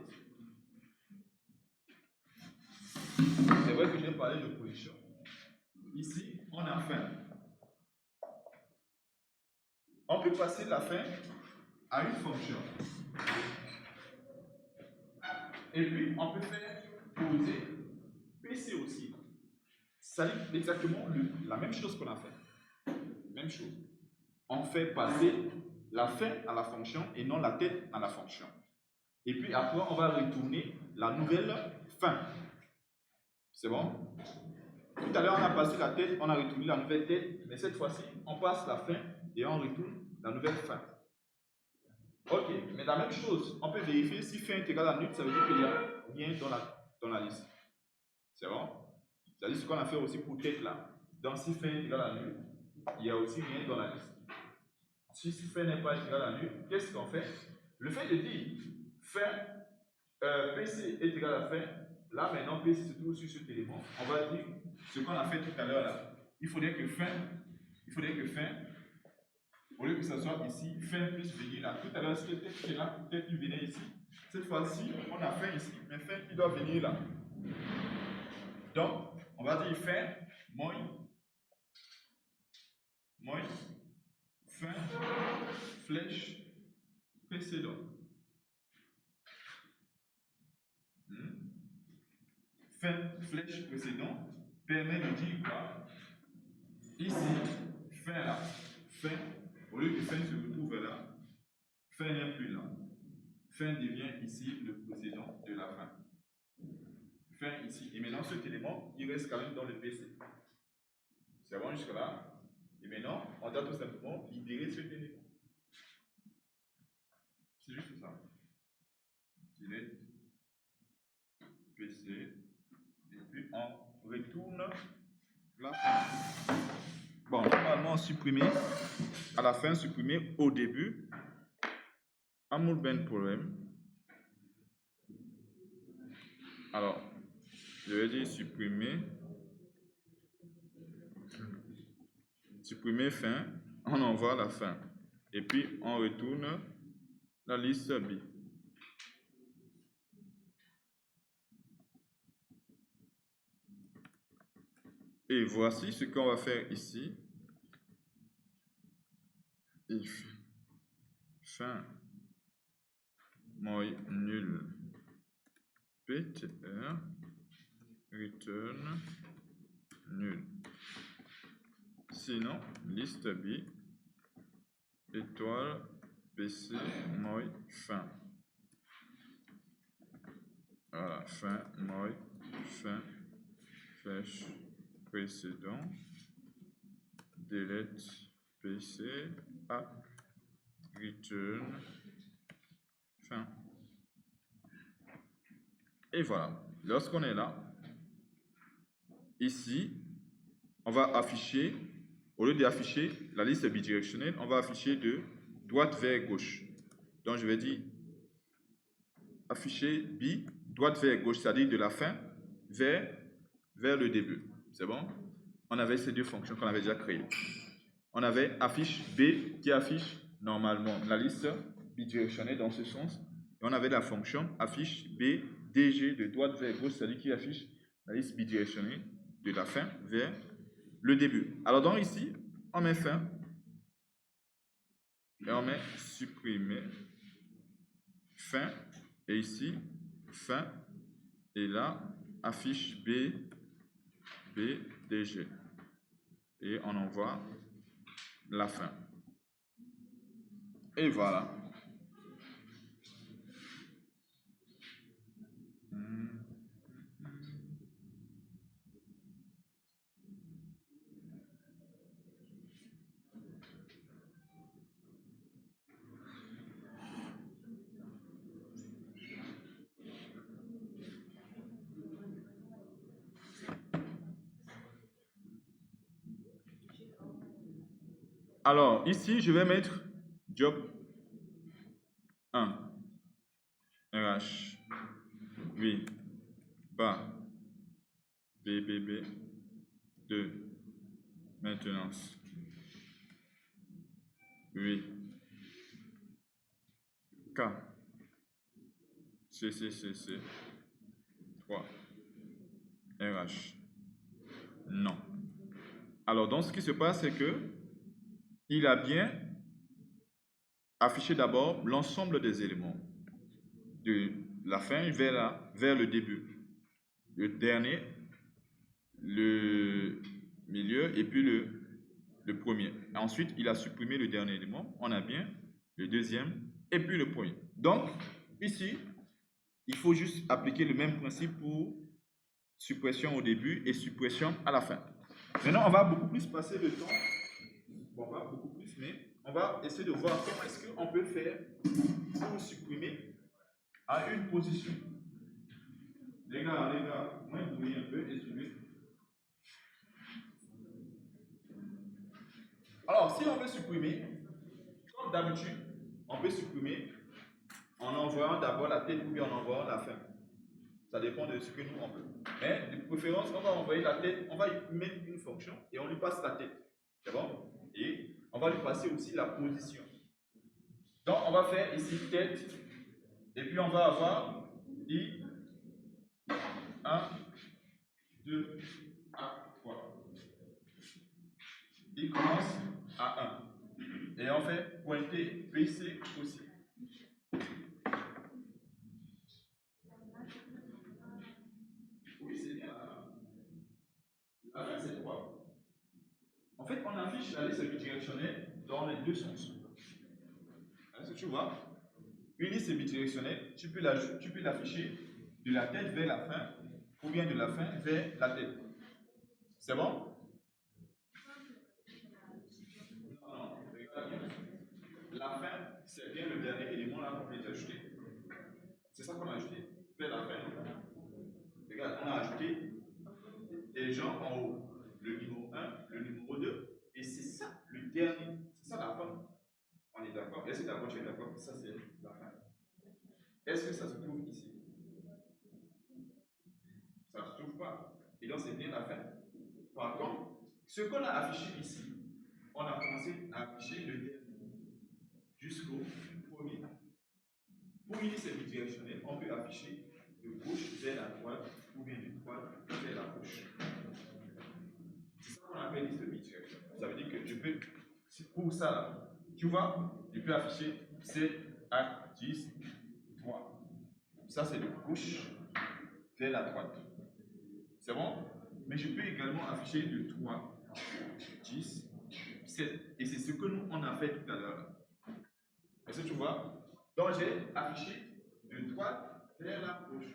C'est vrai que j'ai parlé de position. Ici, on a fin. On peut passer la fin à une fonction. Et puis, on peut faire poser PC aussi. Ça dit exactement la même chose qu'on a fait. Même chose. On fait passer la fin à la fonction et non la tête à la fonction. Et puis après, on va retourner la nouvelle fin. C'est bon? Tout à l'heure, on a passé la tête, on a retourné la nouvelle tête, mais cette fois-ci, on passe la fin et on retourne la nouvelle fin. Ok, mais la même chose, on peut vérifier si fin est égal à nul, ça veut dire qu'il n'y a rien dans la liste. C'est bon? C'est-à-dire ce qu'on a fait aussi pour tête là. Donc si fin est égal à nul, il n'y a aussi rien dans la liste. Si fin n'est pas égal à nul, qu'est-ce qu'on fait? Le fait de dire fin, PC est égal à fin, là maintenant PC se trouve sur cet élément, on va dire ce qu'on a fait tout à l'heure là. Il faudrait que fin, au lieu que ça soit ici, fin puisse venir là. Tout à l'heure, c'était peut-être là, peut-être qu'il venait ici. Cette fois-ci, on a fin ici, mais fin qui doit venir là. Donc, on va dire fin, moins, fin, flèche, précédent. Fin, flèche, précédent, permet de dire quoi? Ici, fin là, fin, au lieu que fin se retrouve là, fin n'est plus là. Fin devient ici le précédent de la fin. Fin ici. Et maintenant, cet élément, il reste quand même dans le PC. C'est bon jusque là? Et maintenant, on doit tout simplement libérer cet élément. C'est juste ça. Select PC. Et puis, on retourne la fin. Bon, normalement, supprimer à la fin, supprimer au début. Amul ben problème. Alors, je vais dire supprimer fin, on envoie la fin. Et puis, on retourne la liste B. Et voici ce qu'on va faire ici. If fin moins nul ptr return nul. Sinon, liste B étoile pc moins fin. Voilà, fin moins fin flèche précédent delete pc à return fin. Et voilà, lorsqu'on est là, ici, on va afficher, au lieu d'afficher la liste bidirectionnelle, on va afficher de droite vers gauche. Donc je vais dire afficher B, droite vers gauche, c'est-à-dire de la fin vers le début. C'est bon? On avait ces deux fonctions qu'on avait déjà créées. On avait affiche B qui affiche normalement la liste bidirectionnelle dans ce sens. Et on avait la fonction affiche B DG de droite vers gauche, c'est-à-dire qui affiche la liste bidirectionnelle de la fin vers le début. Alors donc ici, on met fin et on met supprimer fin, et ici, fin, et là, affiche B, B, DG. Et on envoie la fin. Et voilà. Alors, ici, je vais mettre job 1, RH, oui, bas, BBB, 2, maintenance, oui, K, CCCC, 3, RH, non. Alors, donc, ce qui se passe, c'est que il a bien affiché d'abord l'ensemble des éléments de la fin vers le début. Le dernier, le milieu et puis le premier. Ensuite, il a supprimé le dernier élément. On a bien le deuxième et puis le premier. Donc, ici, il faut juste appliquer le même principe pour suppression au début et suppression à la fin. Maintenant, on va beaucoup plus passer le temps. Bon, pas beaucoup plus, mais on va essayer de voir comment est-ce qu'on peut faire pour supprimer à une position. Les gars, moi, vous voyez un peu et suivez. Alors, si on veut supprimer, comme d'habitude, on peut supprimer en envoyant d'abord la tête ou bien en envoyant la fin. Ça dépend de ce que nous on veut. Mais de préférence, on va envoyer la tête, on va y mettre une fonction et on lui passe la tête. C'est bon? Et on va lui passer aussi la position. Donc, on va faire ici tête et puis on va avoir I 1, 2, A, 3. Il commence à 1. Et on fait pointer PC aussi. Oui, c'est bien. La fin, c'est 3. En fait, on affiche la liste bidirectionnelle dans les deux sens. Est-ce que tu vois? Une liste bidirectionnelle, tu peux l'afficher de la tête vers la fin ou bien de la fin vers la tête. C'est bon? Non, regarde bien. La fin, c'est bien le dernier élément là qu'on vient d'ajouter. C'est ça qu'on a ajouté. Vers la fin. Regarde, on a ajouté les gens en haut. Le numéro 1, le numéro 2, et c'est ça le dernier. C'est ça la fin. On est d'accord? Est-ce que d'abord tu es d'accord? Ça c'est la fin. Est-ce que ça se trouve ici? Ça ne se trouve pas. Et donc c'est bien la fin. Par contre, ce qu'on a affiché ici, on a commencé à afficher le dernier jusqu'au premier. Pour une liste bidirectionnelle, on peut afficher de gauche vers la droite ou bien de droite vers la gauche. C'est ça qu'on appelle liste bidirectionnelle. Ça veut dire que je peux, pour ça là, tu vois, je peux afficher 7, 8, 10, 3. Ça c'est de gauche vers la droite. C'est bon? Mais je peux également afficher de 3, 10, 7. Et c'est ce que nous on a fait tout à l'heure. Est-ce que tu vois? Donc j'ai affiché de droite vers la gauche,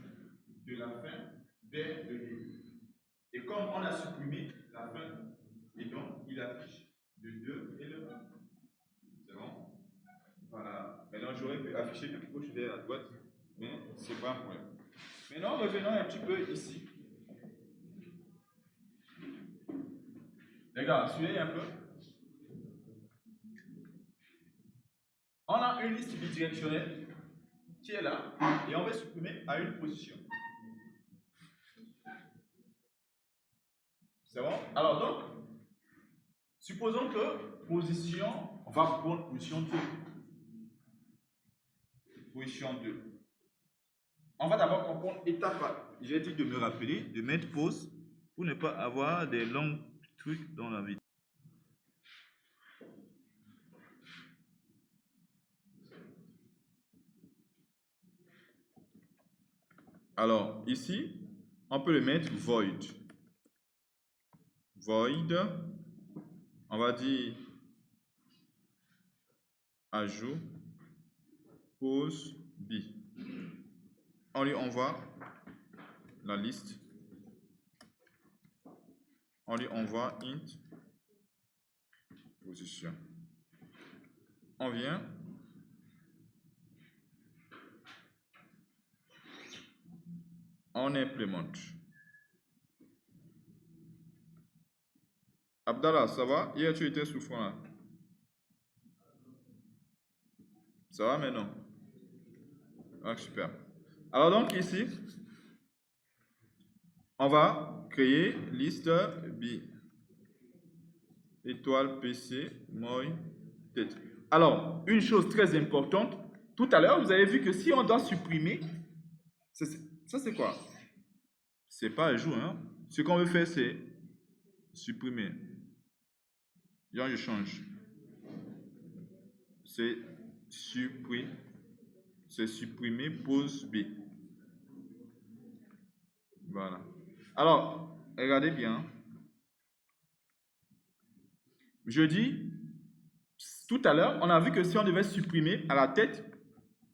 de la fin vers le début. Et comme on a supprimé la fin, et donc il affiche le 2 et le 1. C'est bon? Voilà. Maintenant j'aurais pu afficher de gauche vers la droite, mais ce n'est pas un problème. Maintenant revenons un petit peu ici. Les gars, suivez un peu. On a une liste bidirectionnelle qui est là et on va supprimer à une position. C'est bon? Alors donc, supposons que position, on va prendre position 2. Position 2. On va d'abord comprendre étape par. J'ai dit de me rappeler, de mettre pause pour ne pas avoir des longs trucs dans la vidéo. Alors, ici, on peut le mettre void. Void, on va dire ajout, pose B. On lui envoie la liste. On lui envoie int position. On vient. On implémente. Abdallah, ça va? Hier, tu étais souffrant là. Ça va maintenant? Ah, super. Alors donc ici, on va créer liste B. Étoile, PC, moi, tête. Alors, une chose très importante, tout à l'heure, vous avez vu que si on doit supprimer, ça c'est quoi? C'est pas ajout, hein? Ce qu'on veut faire, c'est supprimer. Là, je change. C'est supprimer pose B. Voilà. Alors, regardez bien. Je dis, tout à l'heure, on a vu que si on devait supprimer à la tête,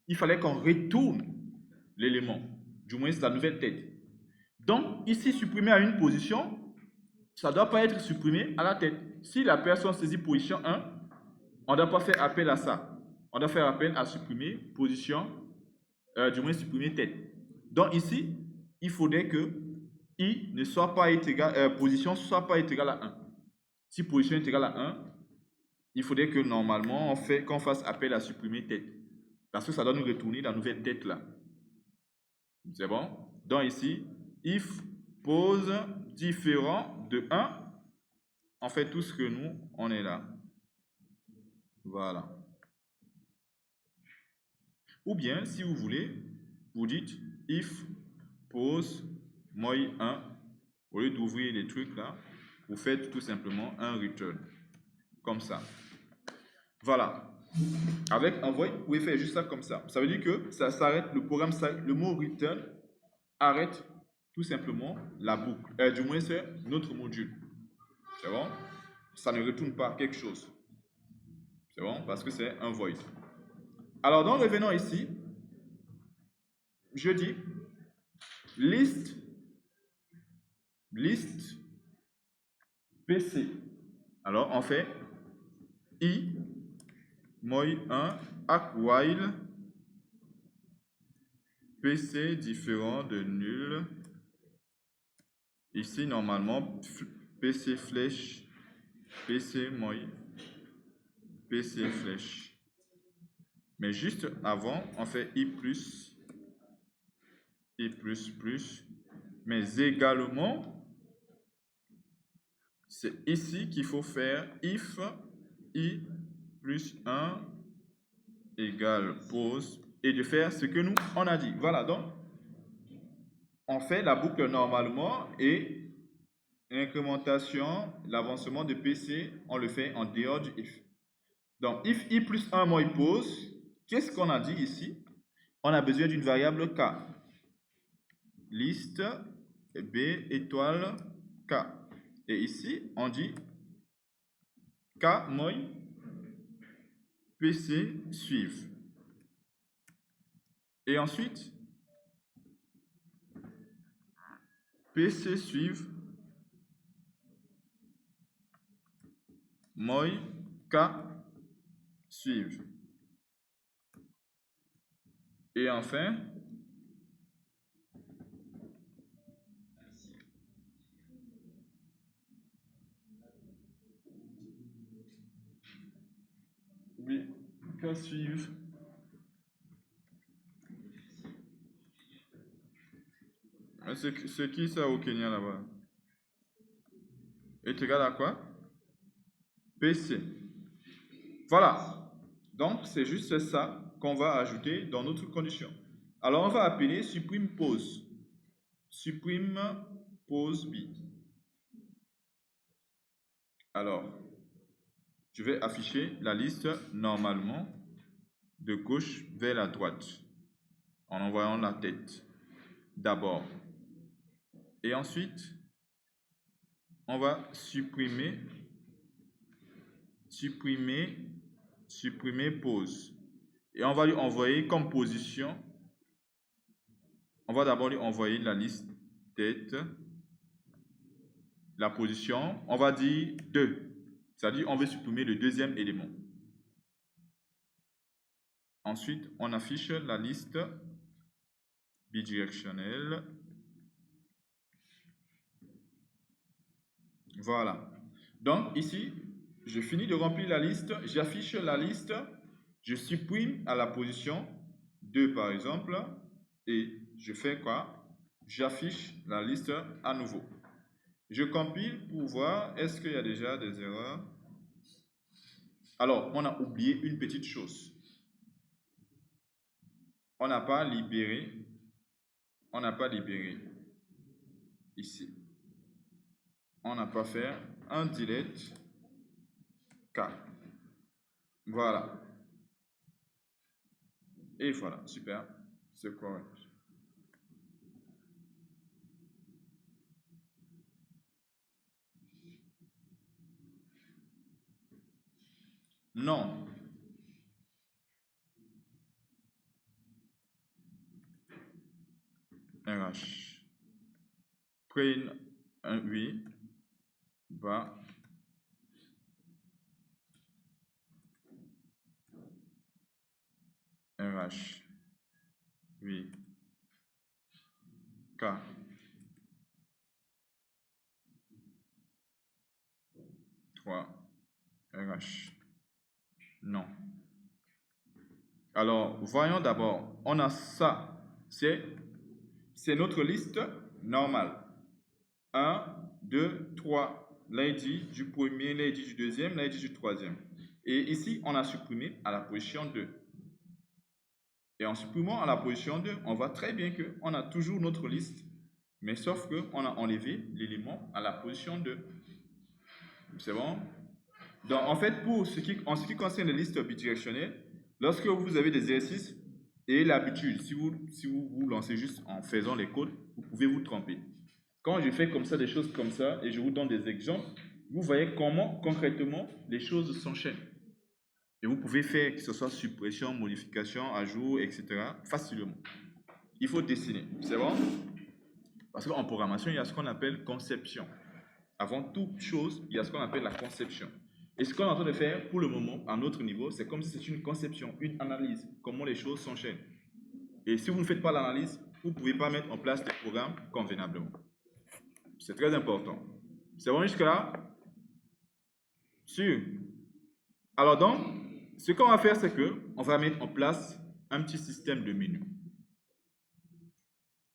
il fallait qu'on retourne l'élément. Du moins, c'est la nouvelle tête. Donc, ici, supprimer à une position, ça ne doit pas être supprimé à la tête. Si la personne saisit position 1, on ne doit pas faire appel à ça. On doit faire appel à supprimer position, du moins supprimer tête. Donc ici, il faudrait que I ne soit pas égal, position soit pas égale à 1. Si position est égale à 1, il faudrait que normalement qu'on fasse appel à supprimer tête. Parce que ça doit nous retourner la nouvelle tête là. C'est bon? Donc ici, if pose différent de 1, on fait tout ce que nous, on est là. Voilà. Ou bien, si vous voulez, vous dites if pose moi 1, au lieu d'ouvrir les trucs là, vous faites tout simplement un return. Comme ça. Voilà. Avec un void, vous pouvez faire juste ça comme ça. Ça veut dire que ça s'arrête, le programme, le mot return arrête tout simplement la boucle. Du moins, c'est notre module. C'est bon? Ça ne retourne pas quelque chose. C'est bon? Parce que c'est un void. Alors, donc, revenons ici. Je dis list PC. Alors, on fait I moi 1 hack while PC différent de nul. Ici, normalement, PC flèche, PC moi, PC flèche. Mais juste avant, on fait I+, mais également, c'est ici qu'il faut faire if I plus 1 égale pose et de faire ce que nous, on a dit. Voilà, donc, on fait la boucle normalement et l'incrémentation, l'avancement de PC, on le fait en dehors du if. Donc, if I plus 1 moi pose, qu'est-ce qu'on a dit ici? On a besoin d'une variable K. Liste B étoile K. Et ici, on dit K moi PC suive. Et ensuite, PC suive moi K suive. Et enfin, oui, K suive. C'est qui ça au Kenya là-bas? Est égal à quoi? PC. Voilà. Donc, c'est juste ça qu'on va ajouter dans notre condition. Alors, on va appeler supprime pose. Supprime pose B. Alors, je vais afficher la liste normalement de gauche vers la droite en envoyant la tête. d'abord. Et ensuite, on va supprimer pause. Et on va lui envoyer comme position, on va d'abord lui envoyer la liste tête, la position, on va dire 2. C'est-à-dire on veut supprimer le deuxième élément. Ensuite, on affiche la liste bidirectionnelle. Voilà. Donc ici, je finis de remplir la liste, j'affiche la liste, je supprime à la position 2 par exemple, et je fais quoi? J'affiche la liste à nouveau. Je compile pour voir est-ce qu'il y a déjà des erreurs. Alors, on a oublié une petite chose. On n'a pas libéré ici. On n'a pas fait un delete K. Voilà. Et voilà, super. C'est correct. Non. RH. Prenne un oui. Bas. RH. Oui. K. 3. RH. Non. Alors, voyons d'abord. On a ça. C'est notre liste normale. 1, 2, 3. Là, il dit du premier, là, il dit du deuxième, là, il dit du troisième. Et ici, on a supprimé à la position 2. Et en supprimant à la position 2, on voit très bien qu'on a toujours notre liste, mais sauf qu'on a enlevé l'élément à la position 2. C'est bon? Donc, en fait, en ce qui concerne les listes bidirectionnelles, lorsque vous avez des exercices et l'habitude, si vous lancez juste en faisant les codes, vous pouvez vous tromper. Quand je fais comme ça, des choses comme ça, et je vous donne des exemples, vous voyez comment concrètement les choses s'enchaînent. Et vous pouvez faire que ce soit suppression, modification, ajout, etc. facilement. Il faut dessiner, c'est bon? Parce qu'en programmation, il y a ce qu'on appelle conception. Avant toute chose, il y a ce qu'on appelle la conception. Et ce qu'on est en train de faire pour le moment, à notre niveau, c'est comme si c'était une conception, une analyse, comment les choses s'enchaînent. Et si vous ne faites pas l'analyse, vous ne pouvez pas mettre en place des programmes convenablement. C'est très important. C'est bon jusque-là? Sûr. Alors donc, ce qu'on va faire, c'est qu'on va mettre en place un petit système de menu.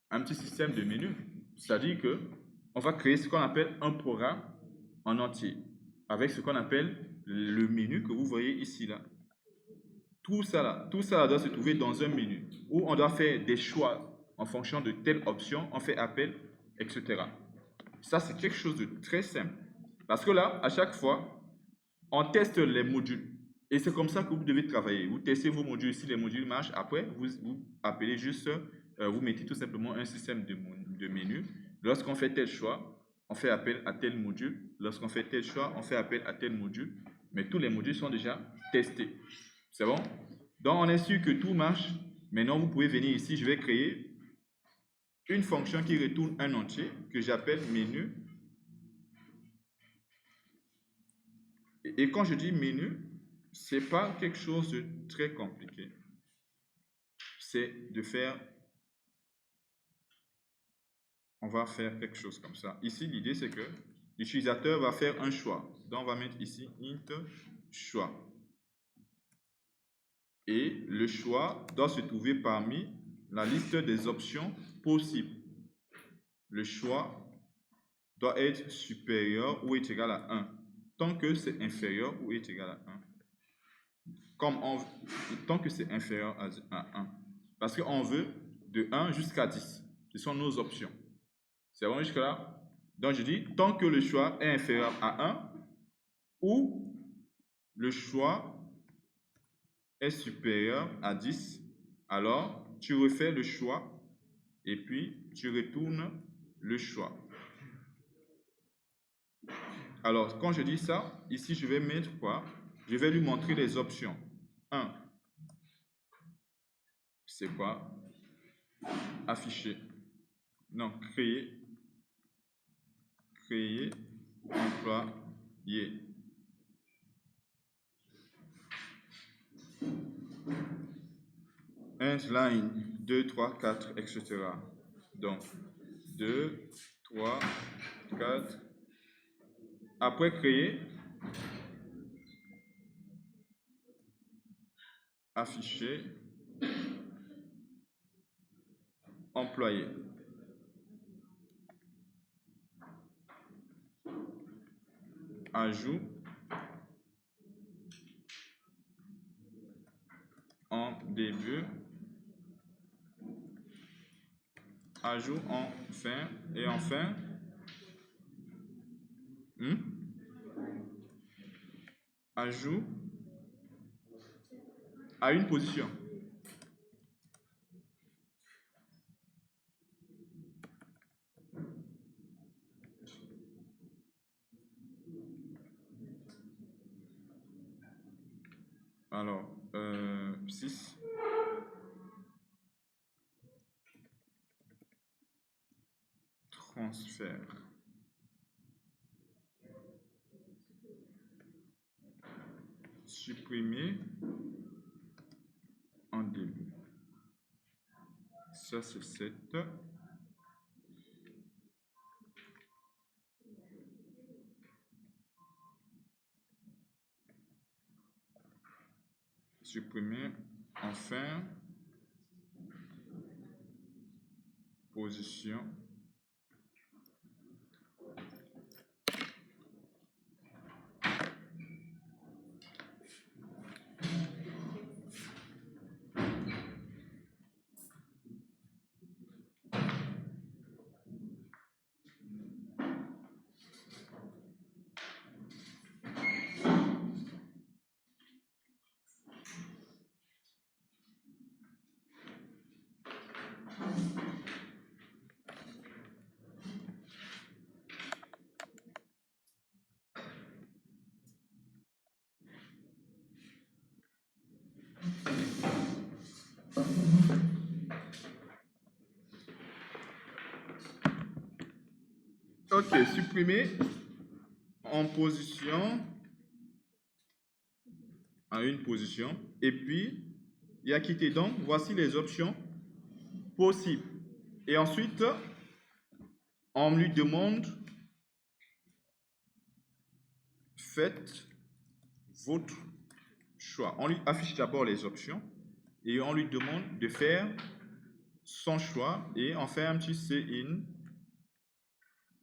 Un petit système de menu, c'est-à-dire que on va créer ce qu'on appelle un programme en entier, avec ce qu'on appelle le menu que vous voyez ici là. Tout ça là doit se trouver dans un menu où on doit faire des choix en fonction de telle option, on fait appel, etc. Ça, c'est quelque chose de très simple. Parce que là, à chaque fois, on teste les modules. Et c'est comme ça que vous devez travailler. Vous testez vos modules. Si les modules marchent, après, vous appelez juste, vous mettez tout simplement un système de menu. Lorsqu'on fait tel choix, on fait appel à tel module. Lorsqu'on fait tel choix, on fait appel à tel module. Mais tous les modules sont déjà testés. C'est bon? Donc, on est sûr que tout marche. Maintenant, vous pouvez venir ici. Je vais créer une fonction qui retourne un entier que j'appelle menu. Et quand je dis menu, c'est pas quelque chose de très compliqué. C'est de faire, on va faire quelque chose comme ça. Ici, l'idée c'est que l'utilisateur va faire un choix. Donc, on va mettre ici int choix. Et le choix doit se trouver parmi la liste des options possibles. Le choix doit être supérieur ou est égal à 1. Tant que c'est inférieur ou est égal à 1. Tant que c'est inférieur à 1. Parce qu'on veut de 1 jusqu'à 10. Ce sont nos options. C'est bon jusque-là? Donc je dis, tant que le choix est inférieur à 1 ou le choix est supérieur à 10, alors tu refais le choix et puis tu retournes le choix. Alors, quand je dis ça, ici, je vais mettre quoi? Je vais lui montrer les options. 1, c'est quoi? Afficher. Non, créer, employé. Line 2, 3, 4, etc. Donc, 2, 3, 4. Après créer, afficher, employé. Ajout en début, ajout en fin, et enfin, ajout à une position. Alors, 6. Transfert. Supprimer en début. Ça, c'est 7. Supprimer en fin. Position. Ok, supprimer en position, à une position, et puis il y a quitter. Donc, voici les options possibles. Et ensuite, on lui demande, faites votre choix. On lui affiche d'abord les options et on lui demande de faire son choix et on fait un petit C-in.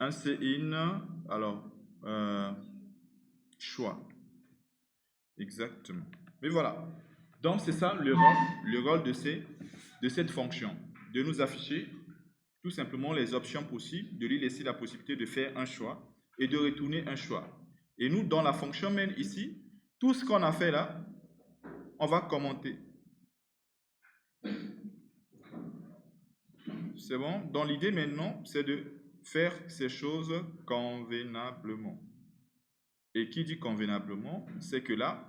Un C-in, alors, choix. Exactement. Mais voilà. Donc, c'est ça le rôle de cette fonction. De nous afficher tout simplement les options possibles, de lui laisser la possibilité de faire un choix et de retourner un choix. Et nous, dans la fonction main ici, tout ce qu'on a fait là, on va commenter. C'est bon? Dans l'idée maintenant, c'est de faire ces choses convenablement. Et qui dit convenablement, c'est que là,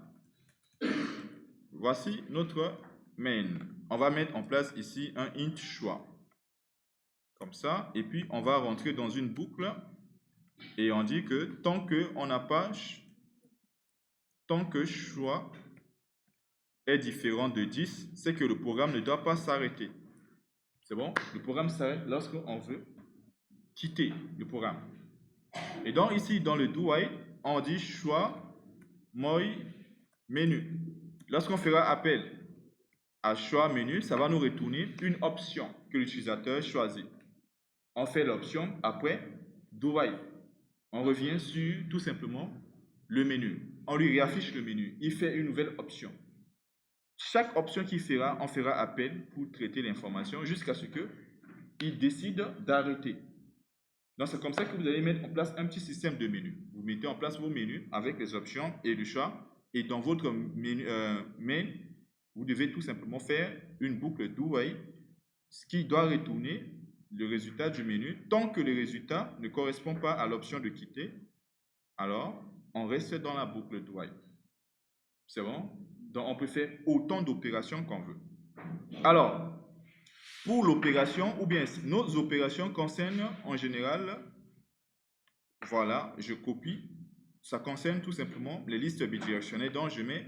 voici notre main. On va mettre en place ici un int choix. Comme ça, et puis on va rentrer dans une boucle et on dit que tant que choix est différent de 10, c'est que le programme ne doit pas s'arrêter. C'est bon? Le programme s'arrête lorsqu'on veut quitter le programme. Et donc ici, dans le do while, on dit choix moi menu. Lorsqu'on fera appel à choix menu, ça va nous retourner une option que l'utilisateur choisit. On fait l'option après do while. On revient sur tout simplement le menu. On lui réaffiche le menu. Il fait une nouvelle option. Chaque option qu'il fera, on fera appel pour traiter l'information jusqu'à ce qu'il décide d'arrêter. Donc, c'est comme ça que vous allez mettre en place un petit système de menus. Vous mettez en place vos menus avec les options et le choix. Et dans votre menu, main, vous devez tout simplement faire une boucle do while, ce qui doit retourner le résultat du menu. Tant que le résultat ne correspond pas à l'option de quitter, alors on reste dans la boucle de while. C'est bon? Donc on peut faire autant d'opérations qu'on veut. Alors, pour l'opération, ou bien nos opérations concernent en général, voilà, je copie, ça concerne tout simplement les listes bidirectionnelles, donc je mets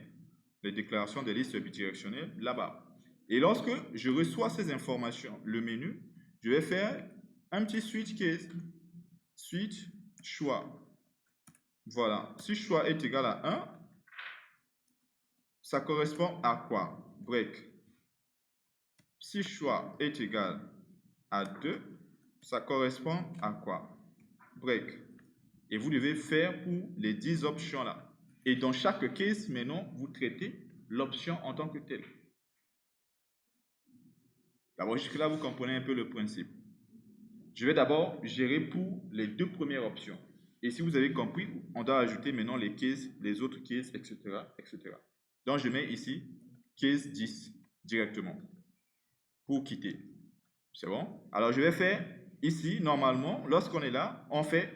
les déclarations des listes bidirectionnelles là-bas. Et lorsque je reçois ces informations, le menu, je vais faire un petit switch case, switch choix. Voilà, si choix est égal à 1, ça correspond à quoi? Break. Si choix est égal à 2, ça correspond à quoi? Break. Et vous devez faire pour les 10 options là. Et dans chaque case, maintenant, vous traitez l'option en tant que telle. D'abord, jusque-là, vous comprenez un peu le principe. Je vais d'abord gérer pour les 2 premières options. Et si vous avez compris, on doit ajouter maintenant les cases, les autres cases, etc., etc. Donc, je mets ici case 10 directement pour quitter. C'est bon? Alors, je vais faire ici, normalement, lorsqu'on est là, on fait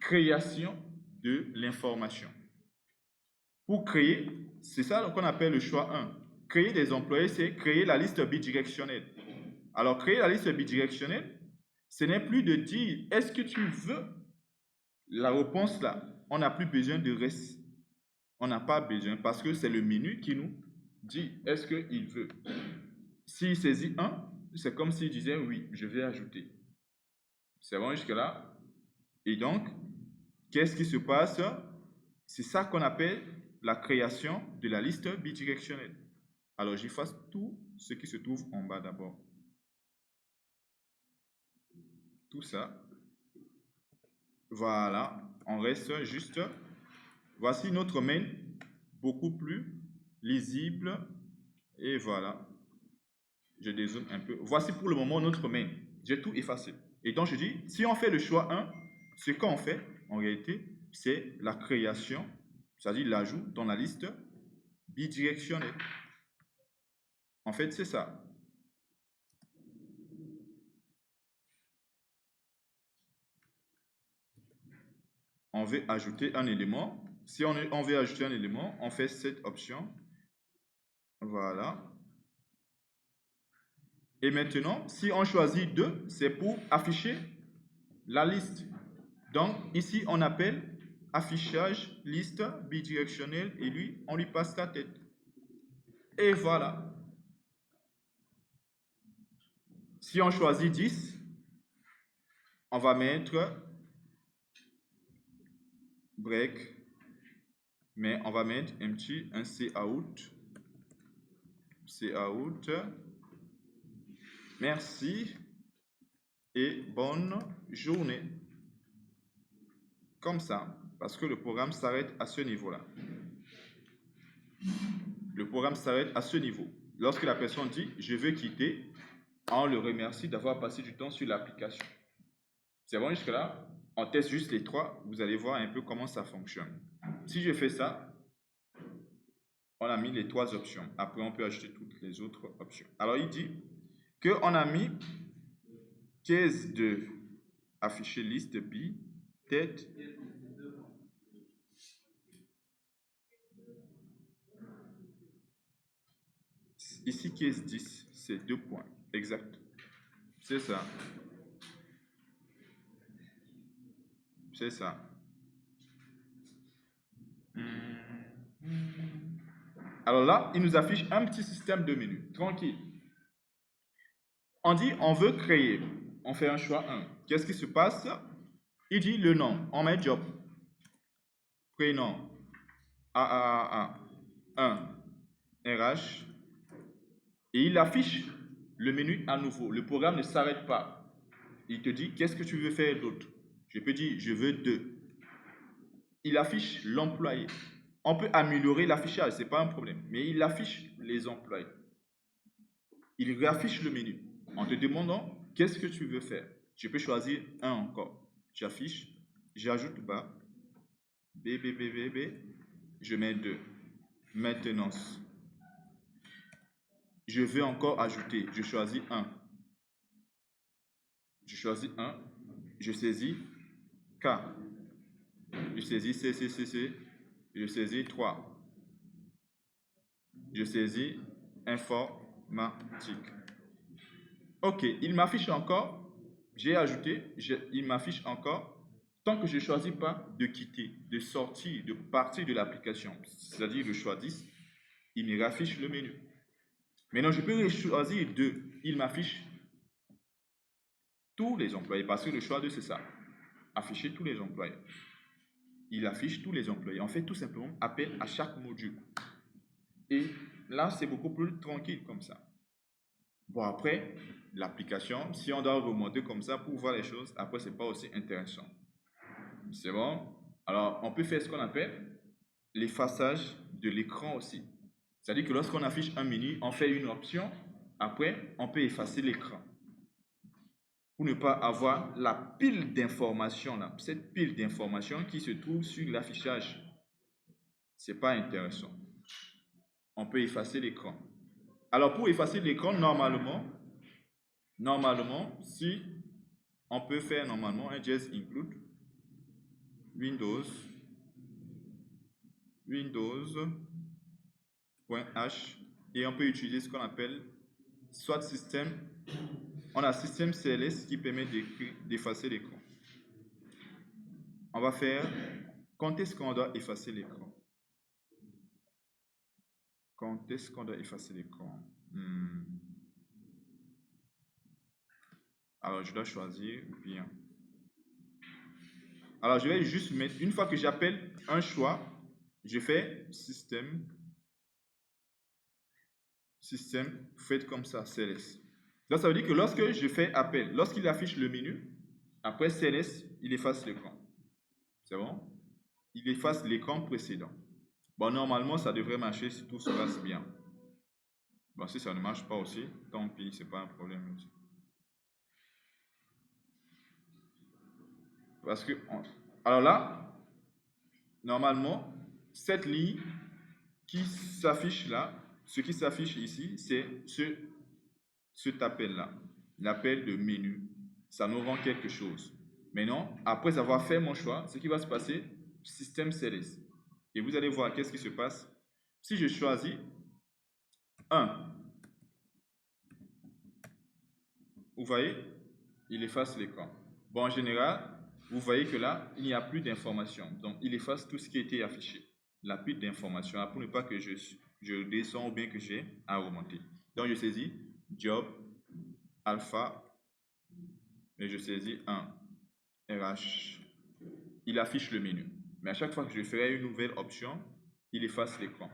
création de l'information. Pour créer, c'est ça qu'on appelle le choix 1. Créer des employés, c'est créer la liste bidirectionnelle. Alors, créer la liste bidirectionnelle, ce n'est plus de dire est-ce que tu veux la réponse là. On n'a plus besoin de reste. On n'a pas besoin parce que c'est le menu qui nous dit est-ce qu'il veut. S'il saisit 1, c'est comme s'il disait oui, je vais ajouter. C'est bon jusque-là? Et donc, qu'est-ce qui se passe? C'est ça qu'on appelle la création de la liste bidirectionnelle. Alors, j'efface tout ce qui se trouve en bas d'abord. Tout ça. Voilà, on reste juste. Voici notre main, beaucoup plus lisible. Et voilà. Je dézoome un peu. Voici pour le moment notre main. J'ai tout effacé. Et donc, je dis, si on fait le choix 1, ce qu'on fait, en réalité, c'est la création, c'est-à-dire l'ajout dans la liste bidirectionnelle. En fait, c'est ça. On veut ajouter un élément. Si on veut ajouter un élément, on fait cette option. Voilà. Et maintenant, si on choisit 2, c'est pour afficher la liste. Donc, ici, on appelle affichage liste bidirectionnelle et lui, on lui passe la tête. Et voilà. Si on choisit 10, on va mettre break, mais on va mettre un cout. Cout. Merci et bonne journée. Comme ça, parce que le programme s'arrête à ce niveau-là. Le programme s'arrête à ce niveau. Lorsque la personne dit « je veux quitter », on le remercie d'avoir passé du temps sur l'application. C'est bon jusque-là? On teste juste les 3, vous allez voir un peu comment ça fonctionne. Si je fais ça, on a mis les 3 options. Après, on peut ajouter toutes les autres options. Alors, il dit qu'on a mis case de afficher liste bi, tête. Ici, case 10, c'est 2 points. Exact. C'est ça. C'est ça. Alors là, il nous affiche un petit système de menus. Tranquille. On dit on veut créer. On fait un choix 1. Qu'est-ce qui se passe? Il dit le nom. On met job. Prénom. AAA. 1. RH. Et il affiche le menu à nouveau. Le programme ne s'arrête pas. Il te dit qu'est-ce que tu veux faire d'autre? Je peux dire je veux 2. Il affiche l'employé. On peut améliorer l'affichage, ce n'est pas un problème. Mais il affiche les employés. Il réaffiche le menu en te demandant qu'est-ce que tu veux faire. Je peux choisir un encore. J'affiche, j'ajoute bas, je mets 2. Maintenance. Je veux encore ajouter, je choisis 1. Je choisis 1, je saisis K, je saisis C, je saisis 3, je saisis informatique. Ok, il m'affiche encore, j'ai ajouté, il m'affiche encore, tant que je ne choisis pas de quitter, de sortir, de partir de l'application, c'est-à-dire le choix 10, il me raffiche le menu. Maintenant, je peux choisir de, il m'affiche tous les employés, parce que le choix 2, c'est ça, afficher tous les employés. Il affiche tous les employés. On fait tout simplement appel à chaque module. Et là, c'est beaucoup plus tranquille comme ça. Bon, après, l'application, si on doit remonter comme ça pour voir les choses, après, c'est pas aussi intéressant. C'est bon? Alors, on peut faire ce qu'on appelle l'effaçage de l'écran aussi. C'est-à-dire que lorsqu'on affiche un menu, on fait une option, après, on peut effacer l'écran. Pour ne pas avoir la pile d'informations là, cette pile d'informations qui se trouve sur l'affichage. C'est pas intéressant. On peut effacer l'écran. Alors, pour effacer l'écran, normalement, si on peut faire normalement un just include Windows.h et on peut utiliser ce qu'on appelle soit système, on a système CLS qui permet d'effacer l'écran. On va faire, quand est-ce qu'on doit effacer l'écran? Quand est-ce qu'on doit effacer l'écran? Alors, je dois choisir bien. Alors, je vais juste mettre, une fois que j'appelle un choix, je fais système, faites comme ça, CLS. Donc, ça veut dire que lorsque je fais appel, lorsqu'il affiche le menu, après CLS, il efface l'écran. C'est bon? Il efface l'écran précédent. Bon, normalement, ça devrait marcher si tout se passe bien. Bon, si ça ne marche pas aussi, tant pis, c'est pas un problème. Parce que, alors là, normalement, cette ligne qui s'affiche là, ce qui s'affiche ici, c'est cet appel-là, l'appel de menu. Ça nous rend quelque chose. Maintenant, après avoir fait mon choix, ce qui va se passer, système CLS. Et vous allez voir qu'est-ce qui se passe. Si je choisis 1, vous voyez, il efface l'écran. Bon, en général, vous voyez que là, il n'y a plus d'informations. Donc, il efface tout ce qui était affiché. La pile d'informations, pour ne pas que je descends ou bien que j'ai à remonter. Donc, je saisis job, alpha, et je saisis 1, RH. Il affiche le menu. Mais à chaque fois que je ferai une nouvelle option, il efface l'écran.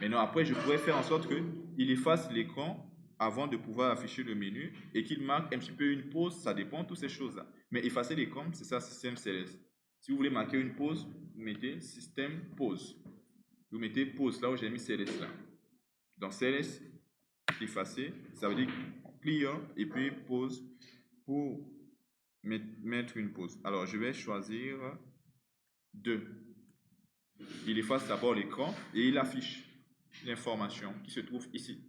Maintenant, après, je pourrais faire en sorte qu'il efface l'écran avant de pouvoir afficher le menu et qu'il marque un petit peu une pause, ça dépend de toutes ces choses-là. Mais effacer l'écran, c'est ça, système CLS. Si vous voulez marquer une pause, vous mettez système pause. Vous mettez pause là où j'ai mis CLS là. Donc CLS, effacer, ça veut dire clear et puis pause pour mettre une pause. Alors, je vais choisir 2. Il efface d'abord l'écran et il affiche l'information qui se trouve ici.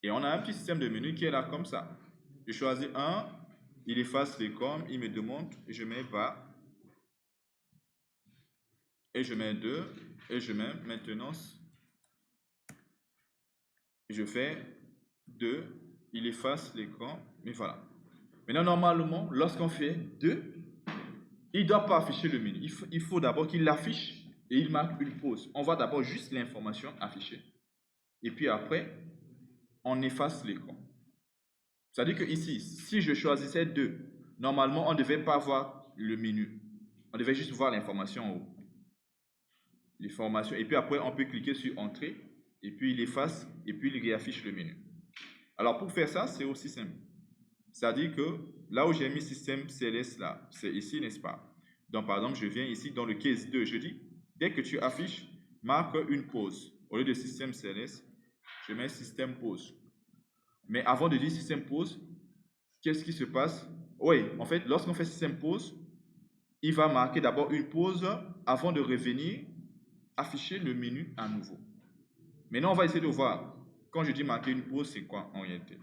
Et on a un petit système de menu qui est là comme ça. Je choisis 1, il efface l'écran, il me demande, je mets bas, et je mets 2, et je mets maintenance. Je fais 2, il efface l'écran, et voilà. Maintenant, normalement, lorsqu'on fait 2, il ne doit pas afficher le menu. Il faut d'abord qu'il l'affiche et il marque une pause. On voit d'abord juste l'information affichée. Et puis après, on efface l'écran. C'est-à-dire que ici, si je choisissais 2, normalement, on ne devait pas voir le menu. On devait juste voir l'information en haut. L'information. Et puis après, on peut cliquer sur Entrée. Et puis, il efface. Et puis, il réaffiche le menu. Alors, pour faire ça, c'est aussi simple. C'est-à-dire que là où j'ai mis système CLS là, c'est ici, n'est-ce pas? Donc, par exemple, je viens ici dans le case 2. Je dis, dès que tu affiches, marque une pause. Au lieu de système CLS, je mets système pause. Mais avant de dire système pause, qu'est-ce qui se passe? Oui, en fait, lorsqu'on fait système pause, il va marquer d'abord une pause avant de revenir afficher le menu à nouveau. Maintenant, on va essayer de voir. Quand je dis marquer une pause, c'est quoi en réalité?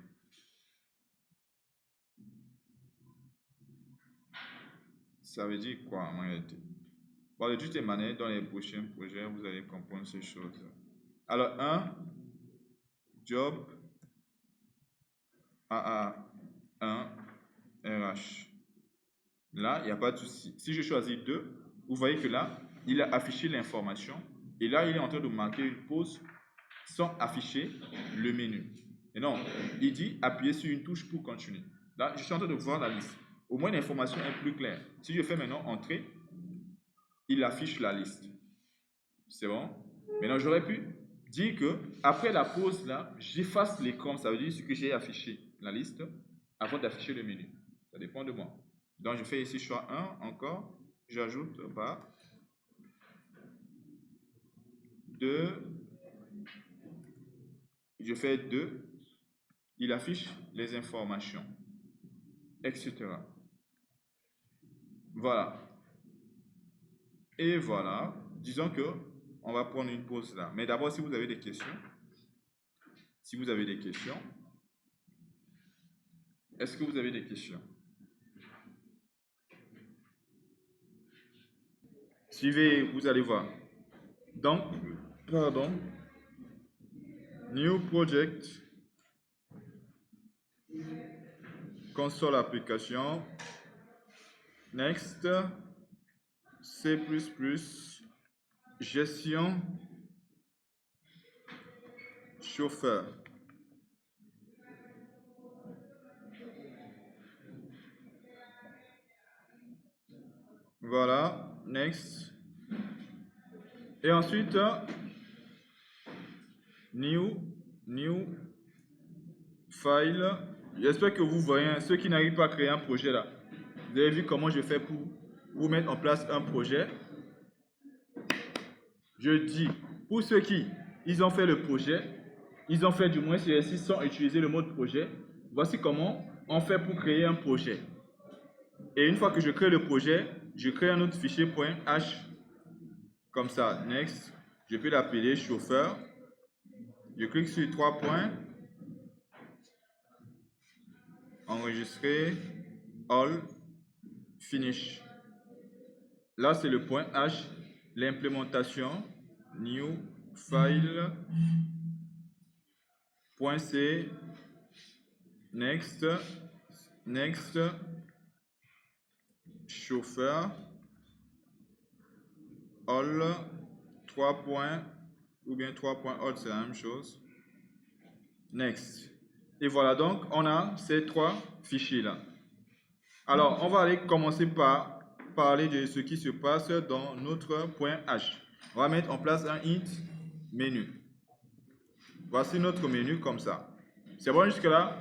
Ça veut dire quoi en réalité? Bon, de toutes les manières, dans les prochains projets, vous allez comprendre ces choses. Alors, job AA1 RH. Là, il n'y a pas de souci. Si je choisis 2, vous voyez que là, il a affiché l'information. Et là, il est en train de marquer une pause sans afficher le menu. Et non, il dit appuyer sur une touche pour continuer. Là, je suis en train de voir la liste. Au moins, l'information est plus claire. Si je fais maintenant entrée, il affiche la liste. C'est bon? Maintenant, j'aurais pu dire que après la pause, là, j'efface l'écran. Ça veut dire que j'ai affiché la liste avant d'afficher le menu. Ça dépend de moi. Donc, je fais ici choix 1 encore. J'ajoute 2. Je fais 2. Il affiche les informations, etc. Voilà. Et voilà. Disons que on va prendre une pause là. Mais d'abord, si vous avez des questions, est-ce que vous avez des questions? Suivez, vous allez voir. Donc, pardon. New project. Console application. Next. C++. Gestion. Chauffeur. Voilà. Next. Et ensuite, new file. J'espère que vous voyez, ceux qui n'arrivent pas à créer un projet là. Vous avez vu comment je fais pour mettre en place un projet. Je dis, pour ceux qui, ils ont fait le projet, ils ont fait du moins CSI sans utiliser le mode projet. Voici comment on fait pour créer un projet. Et une fois que je crée le projet, je crée un autre fichier .h. Comme ça, next. Je peux l'appeler chauffeur. Je clique sur 3 points. Enregistrer. All. Finish. Là, c'est le .h. L'implémentation. New file. .c. Next. Next. Chauffeur. All. 3 points. Ou bien 3 points all, c'est la même chose. Next. Et voilà, donc on a ces 3 fichiers-là. Alors, on va aller commencer par parler de ce qui se passe dans notre .h. On va mettre en place un int menu. Voici notre menu comme ça. C'est bon jusque-là?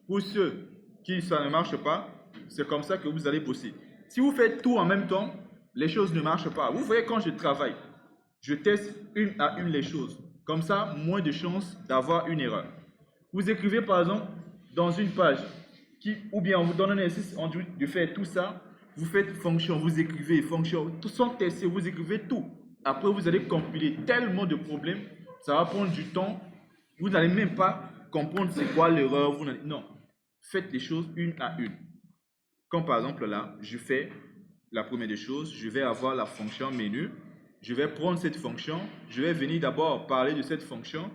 Pour ceux qui ça ne marche pas, c'est comme ça que vous allez bosser. Si vous faites tout en même temps, les choses ne marchent pas. Vous voyez, quand je travaille, je teste une à une les choses. Comme ça, moins de chances d'avoir une erreur. Vous écrivez par exemple dans une page, ou bien on vous donne un exercice de faire tout ça, vous faites fonction, vous écrivez fonction, tout sans tester, vous écrivez tout. Après, vous allez compiler tellement de problèmes, ça va prendre du temps, vous n'allez même pas comprendre c'est quoi l'erreur. Non, faites les choses une à une. Comme par exemple là, je fais la première des choses, je vais avoir la fonction menu, je vais prendre cette fonction, je vais venir d'abord parler de cette fonction,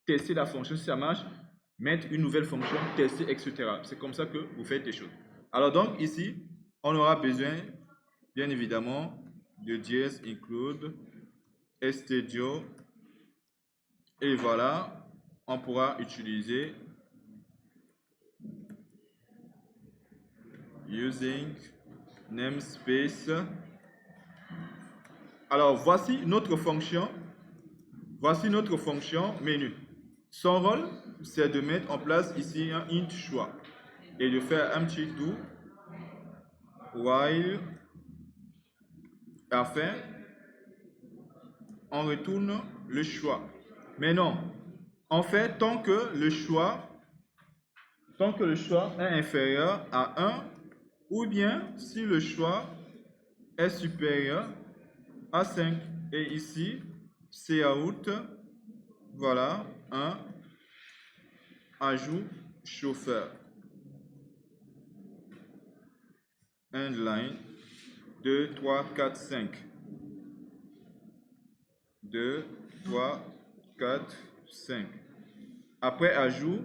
tester la fonction si ça marche, mettre une nouvelle fonction, tester, etc. C'est comme ça que vous faites les choses. Alors donc ici, on aura besoin, bien évidemment, de dièse include stdio. Et voilà, on pourra utiliser using namespace. Alors voici notre fonction. Voici notre fonction menu. Son rôle, c'est de mettre en place ici un int choix et de faire un petit do while afin on retourne le choix. Mais non, en fait, tant que le choix est inférieur à 1 ou bien si le choix est supérieur à 5. Et ici, cout, voilà, 1, ajout chauffeur. Endline, 2, 3, 4, 5. 2, 3, 4, 5. Après, ajout,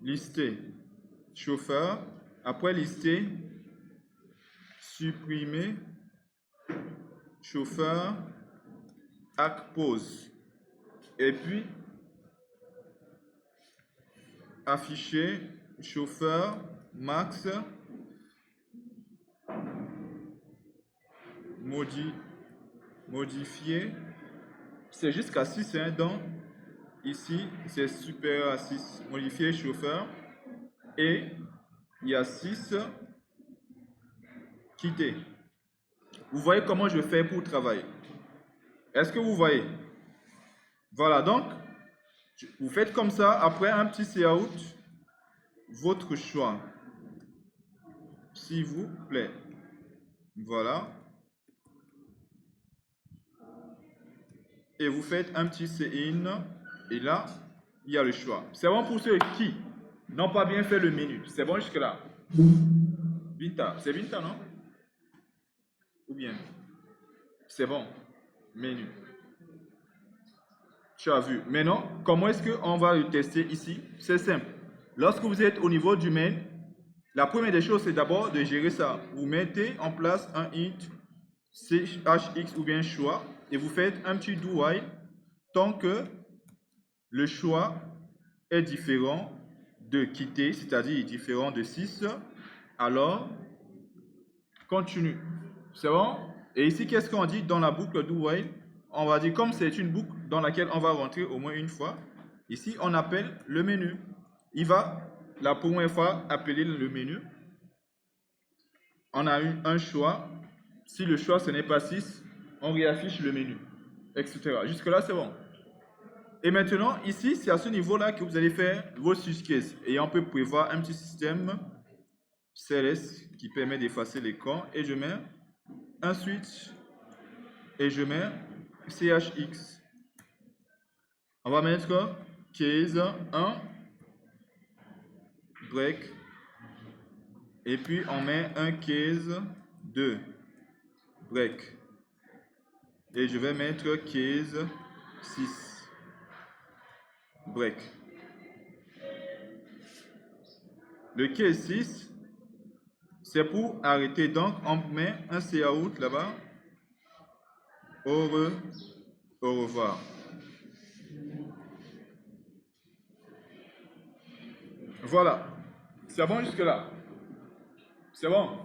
lister, chauffeur. Après, lister, supprimer, chauffeur, hack, pause. Et puis, afficher, chauffeur, max, modifier. C'est jusqu'à 6, hein, donc ici, c'est supérieur à 6. Modifier, chauffeur. Et il y a 6, quitter. Vous voyez comment je fais pour travailler? Est-ce que vous voyez? Voilà, donc, vous faites comme ça, après un petit cout, votre choix, s'il vous plaît. Voilà. Et vous faites un petit in, et là, il y a le choix. C'est bon pour ceux qui n'ont pas bien fait le menu. C'est bon jusque-là? Binta, c'est Binta, non? Ou bien? C'est bon. Menu. Tu as vu. Maintenant, comment est-ce qu'on va le tester ici? C'est simple. Lorsque vous êtes au niveau du main, la première des choses, c'est d'abord de gérer ça. Vous mettez en place un int, chx ou bien choix, et vous faites un petit do while tant que le choix est différent de quitter, c'est-à-dire différent de 6, alors continue. C'est bon? Et ici, qu'est-ce qu'on dit dans la boucle do while? On va dire, comme c'est une boucle dans laquelle on va rentrer au moins une fois, ici, on appelle le menu. Il va, la première fois, appeler le menu. On a eu un choix. Si le choix, ce n'est pas 6, on réaffiche le menu, etc. Jusque-là, c'est bon. Et maintenant, ici, c'est à ce niveau-là que vous allez faire vos switch cases. Et on peut prévoir un petit système CLS qui permet d'effacer l'écran. Et je mets un switch et je mets CHX. On va mettre case 1, break. Et puis, on met un case 2, break. Et je vais mettre case 6, break. Le case 6, c'est pour arrêter. Donc, on met un cout là-bas. Au revoir. Voilà. C'est bon jusque-là? C'est bon?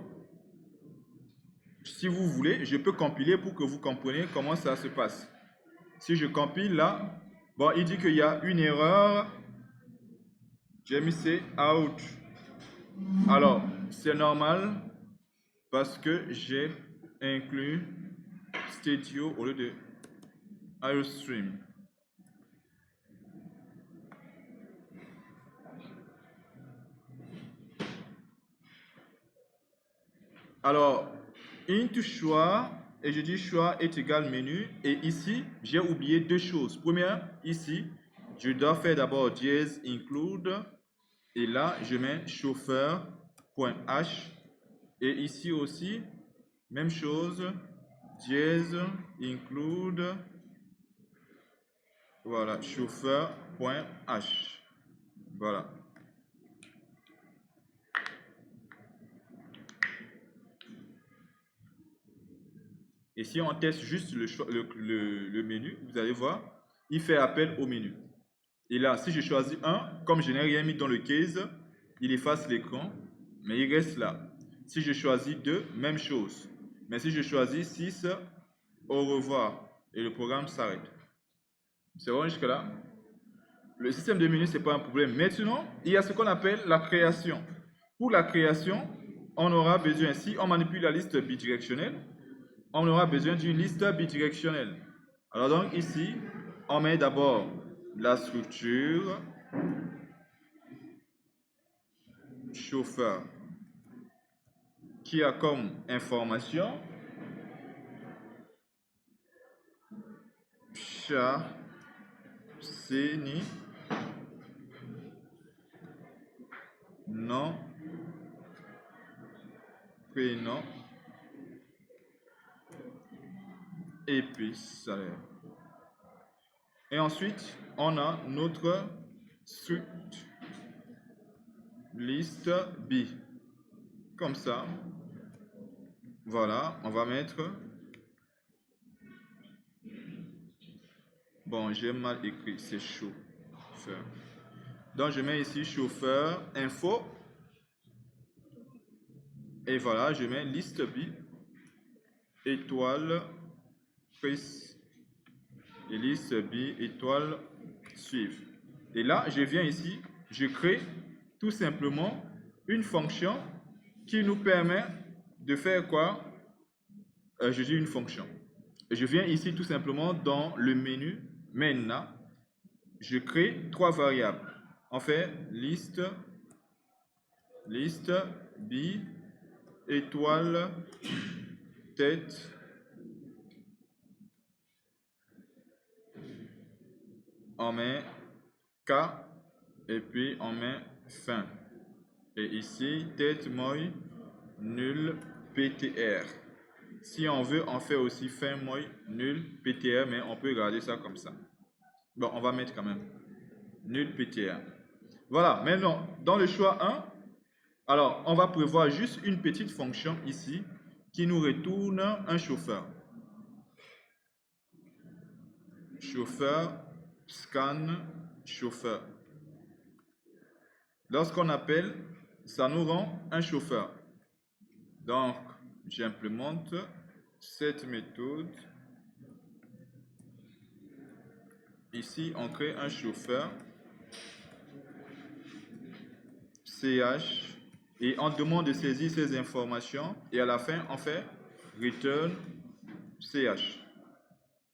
Si vous voulez, je peux compiler pour que vous compreniez comment ça se passe. Si je compile là, bon, il dit qu'il y a une erreur. J'ai mis out. Alors, c'est normal parce que j'ai inclus Stadio au lieu de Airstream. Alors, int choix, et je dis choix est égal menu, et ici, j'ai oublié deux choses. Première, ici, je dois faire d'abord dièse include, et là, je mets chauffeur.h, et ici aussi, même chose, dièse include, voilà, chauffeur.h, voilà. Et si on teste juste le menu, vous allez voir, il fait appel au menu. Et là, si je choisis 1, comme je n'ai rien mis dans le case, il efface l'écran, mais il reste là. Si je choisis 2, même chose. Mais si je choisis 6, au revoir. Et le programme s'arrête. C'est bon jusque-là? Le système de menu, ce n'est pas un problème. Maintenant, il y a ce qu'on appelle la création. Pour la création, on aura besoin, si on manipule la liste bidirectionnelle, on aura besoin d'une liste bidirectionnelle. Alors donc ici, on met d'abord la structure chauffeur qui a comme information Chasséni non prénom, et puis salaire. Et ensuite, on a notre struct liste B. Comme ça. Voilà, on va mettre... Bon, j'ai mal écrit, c'est chauffeur. Donc, je mets ici chauffeur, info. Et voilà, je mets liste B, étoile, presse, et liste B, étoile, suivre. Et là, je viens ici, je crée tout simplement une fonction qui nous permet de faire quoi? Je dis une fonction. Je viens ici tout simplement dans le menu, maintenant, je crée trois variables. On fait liste B, étoile, tête, on met K, et puis on met fin. Et ici, tête, moi, nul, PTR. Si on veut, on fait aussi fin, moi, nul, PTR, mais on peut garder ça comme ça. Bon, on va mettre quand même nul, PTR. Voilà, maintenant, dans le choix 1, alors, on va prévoir juste une petite fonction ici qui nous retourne un chauffeur. Chauffeur, scan, chauffeur. Lorsqu'on appelle, ça nous rend un chauffeur. Donc, j'implémente cette méthode. Ici, on crée un chauffeur. CH. Et on demande de saisir ces informations. Et à la fin, on fait return CH.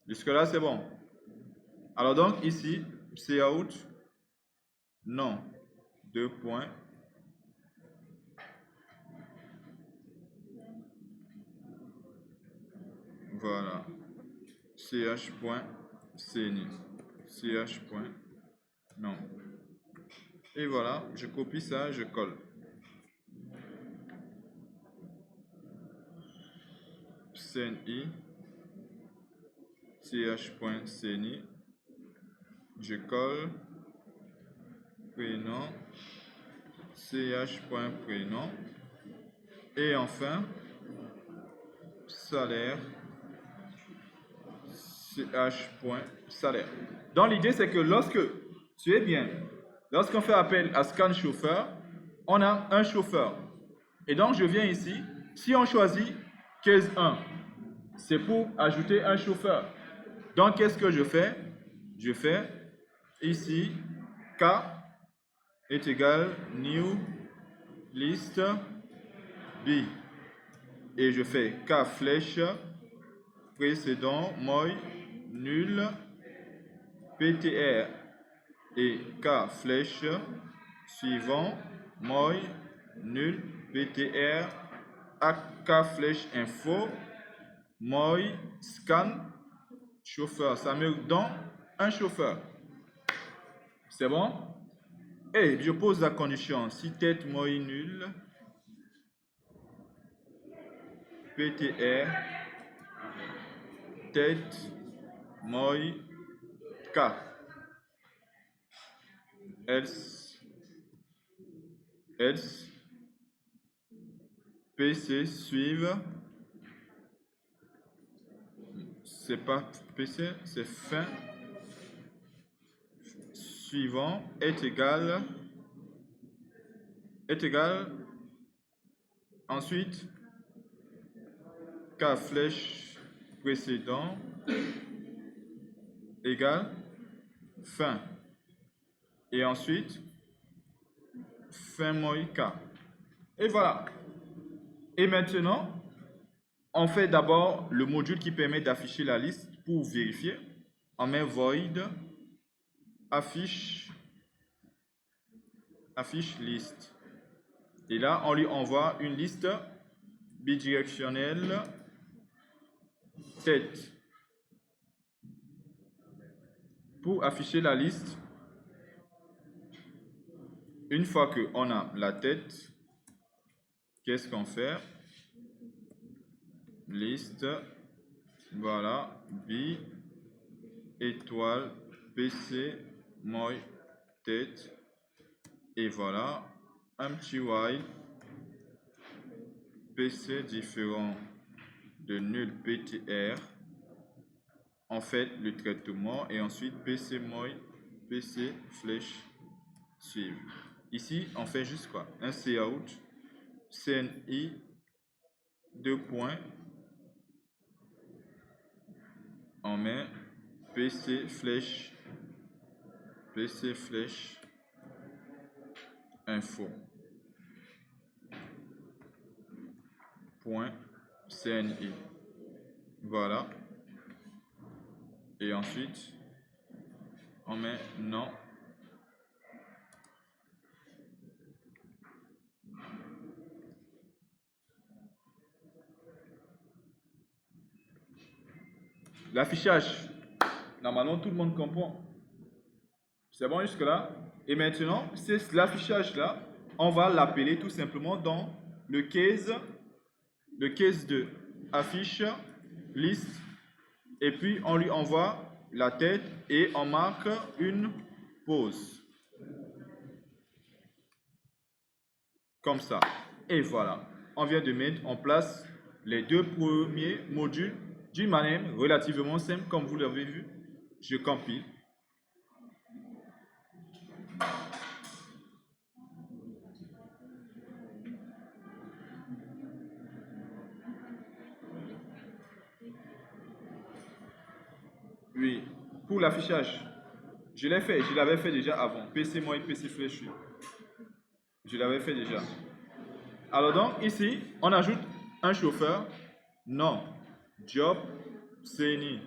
Jusque-là, c'est bon. Alors donc, ici, cout, non, 2 points. Voilà. ch.cni. Non. Et voilà, je copie ça, je colle. CNI, ch.cni, je colle, prénom, ch.prénom, et enfin, salaire, ch.salaire. Donc l'idée c'est que lorsque, tu es bien, lorsqu'on fait appel à scan chauffeur, on a un chauffeur. Et donc je viens ici, si on choisit case 1, c'est pour ajouter un chauffeur. Donc qu'est-ce que je fais? Je fais ici K est égal new list B. Et je fais K flèche précédent moi nul PTR et K flèche suivant moi nul PTR à K flèche info moi scan chauffeur. Ça me donne un chauffeur. C'est bon? Et je pose la condition si tête moi nul PTR tête moi K else PC suive, c'est pas PC, c'est fin suivant est égal ensuite K flèche précédent égale fin et ensuite fin moi K. Et voilà. Et maintenant, on fait d'abord le module qui permet d'afficher la liste pour vérifier. On met void affiche liste. Et là, on lui envoie une liste bidirectionnelle tête. Pour afficher la liste, une fois qu'on a la tête, qu'est-ce qu'on fait? liste, voilà, B, étoile, PC, moi, tête, et voilà, un petit while, PC différent de nul PTR, en fait le traitement, et ensuite PC, moi, PC, flèche, suivre. Ici, on fait juste quoi? Un cout, CNI, 2 points, on met PC flèche info point CNI, voilà, et ensuite on met non, l'affichage. Normalement tout le monde comprend, c'est bon jusque là. Et maintenant c'est l'affichage là, on va l'appeler tout simplement dans le case 2, affiche liste, et puis on lui envoie la tête et on marque une pause. Comme ça. Et voilà. On vient de mettre en place les 2 premiers modules d'une manière relativement simple, comme vous l'avez vu. Je compile. Oui, pour l'affichage, je l'avais fait déjà avant. PC moi et PC flèche. Je l'avais fait déjà. Alors donc ici, on ajoute un chauffeur, nom, job, CNI,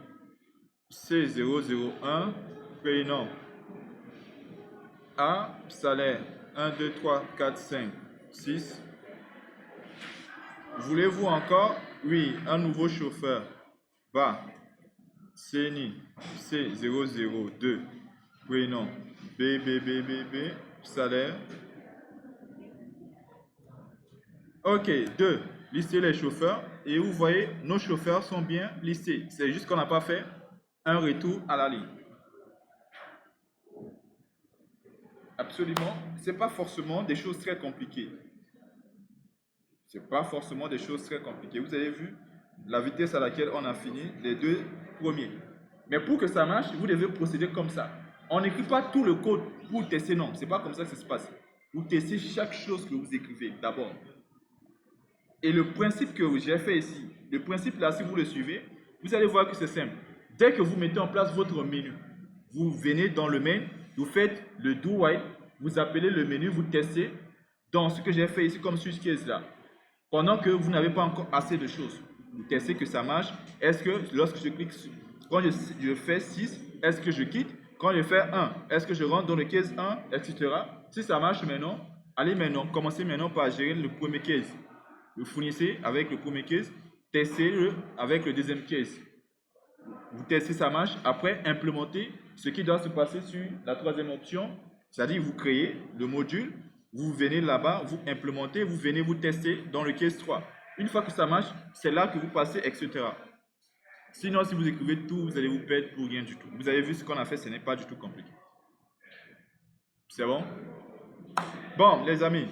C001, prénom, A, salaire, 1, 2, 3, 4, 5, 6. Voulez-vous encore? Oui, un nouveau chauffeur, bas, CNI, C002, prénom, B, salaire. Ok, 2. Listez les chauffeurs et vous voyez, nos chauffeurs sont bien listés. C'est juste qu'on n'a pas fait un retour à la ligne. Absolument, ce n'est pas forcément des choses très compliquées. C'est pas forcément des choses très compliquées. Vous avez vu la vitesse à laquelle on a fini les 2 premiers. Mais pour que ça marche, vous devez procéder comme ça. On n'écrit pas tout le code pour tester, non. C'est pas comme ça que ça se passe. Vous testez chaque chose que vous écrivez d'abord. Et le principe que j'ai fait ici, le principe là, si vous le suivez, vous allez voir que c'est simple. Dès que vous mettez en place votre menu, vous venez dans le main, vous faites le do while, vous appelez le menu, vous testez dans ce que j'ai fait ici comme switch case là. Pendant que vous n'avez pas encore assez de choses, vous testez que ça marche. Est-ce que lorsque je clique, quand je fais 6, est-ce que je quitte? Quand je fais 1, est-ce que je rentre dans le case 1, etc. Si ça marche maintenant, allez maintenant, commencez maintenant par gérer le premier case. Le fournissez avec le premier case, testez-le avec le deuxième case. Vous testez ça marche, après implémentez ce qui doit se passer sur la troisième option, c'est-à-dire vous créez le module, vous venez là-bas, vous implémentez, vous venez vous tester dans le case 3. Une fois que ça marche, c'est là que vous passez, etc. Sinon, si vous écrivez tout, vous allez vous perdre pour rien du tout. Vous avez vu ce qu'on a fait, ce n'est pas du tout compliqué. C'est bon? Bon, les amis,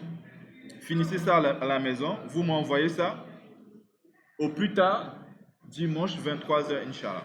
finissez ça à la maison, vous m'envoyez ça au plus tard dimanche 23h, Inch'Allah.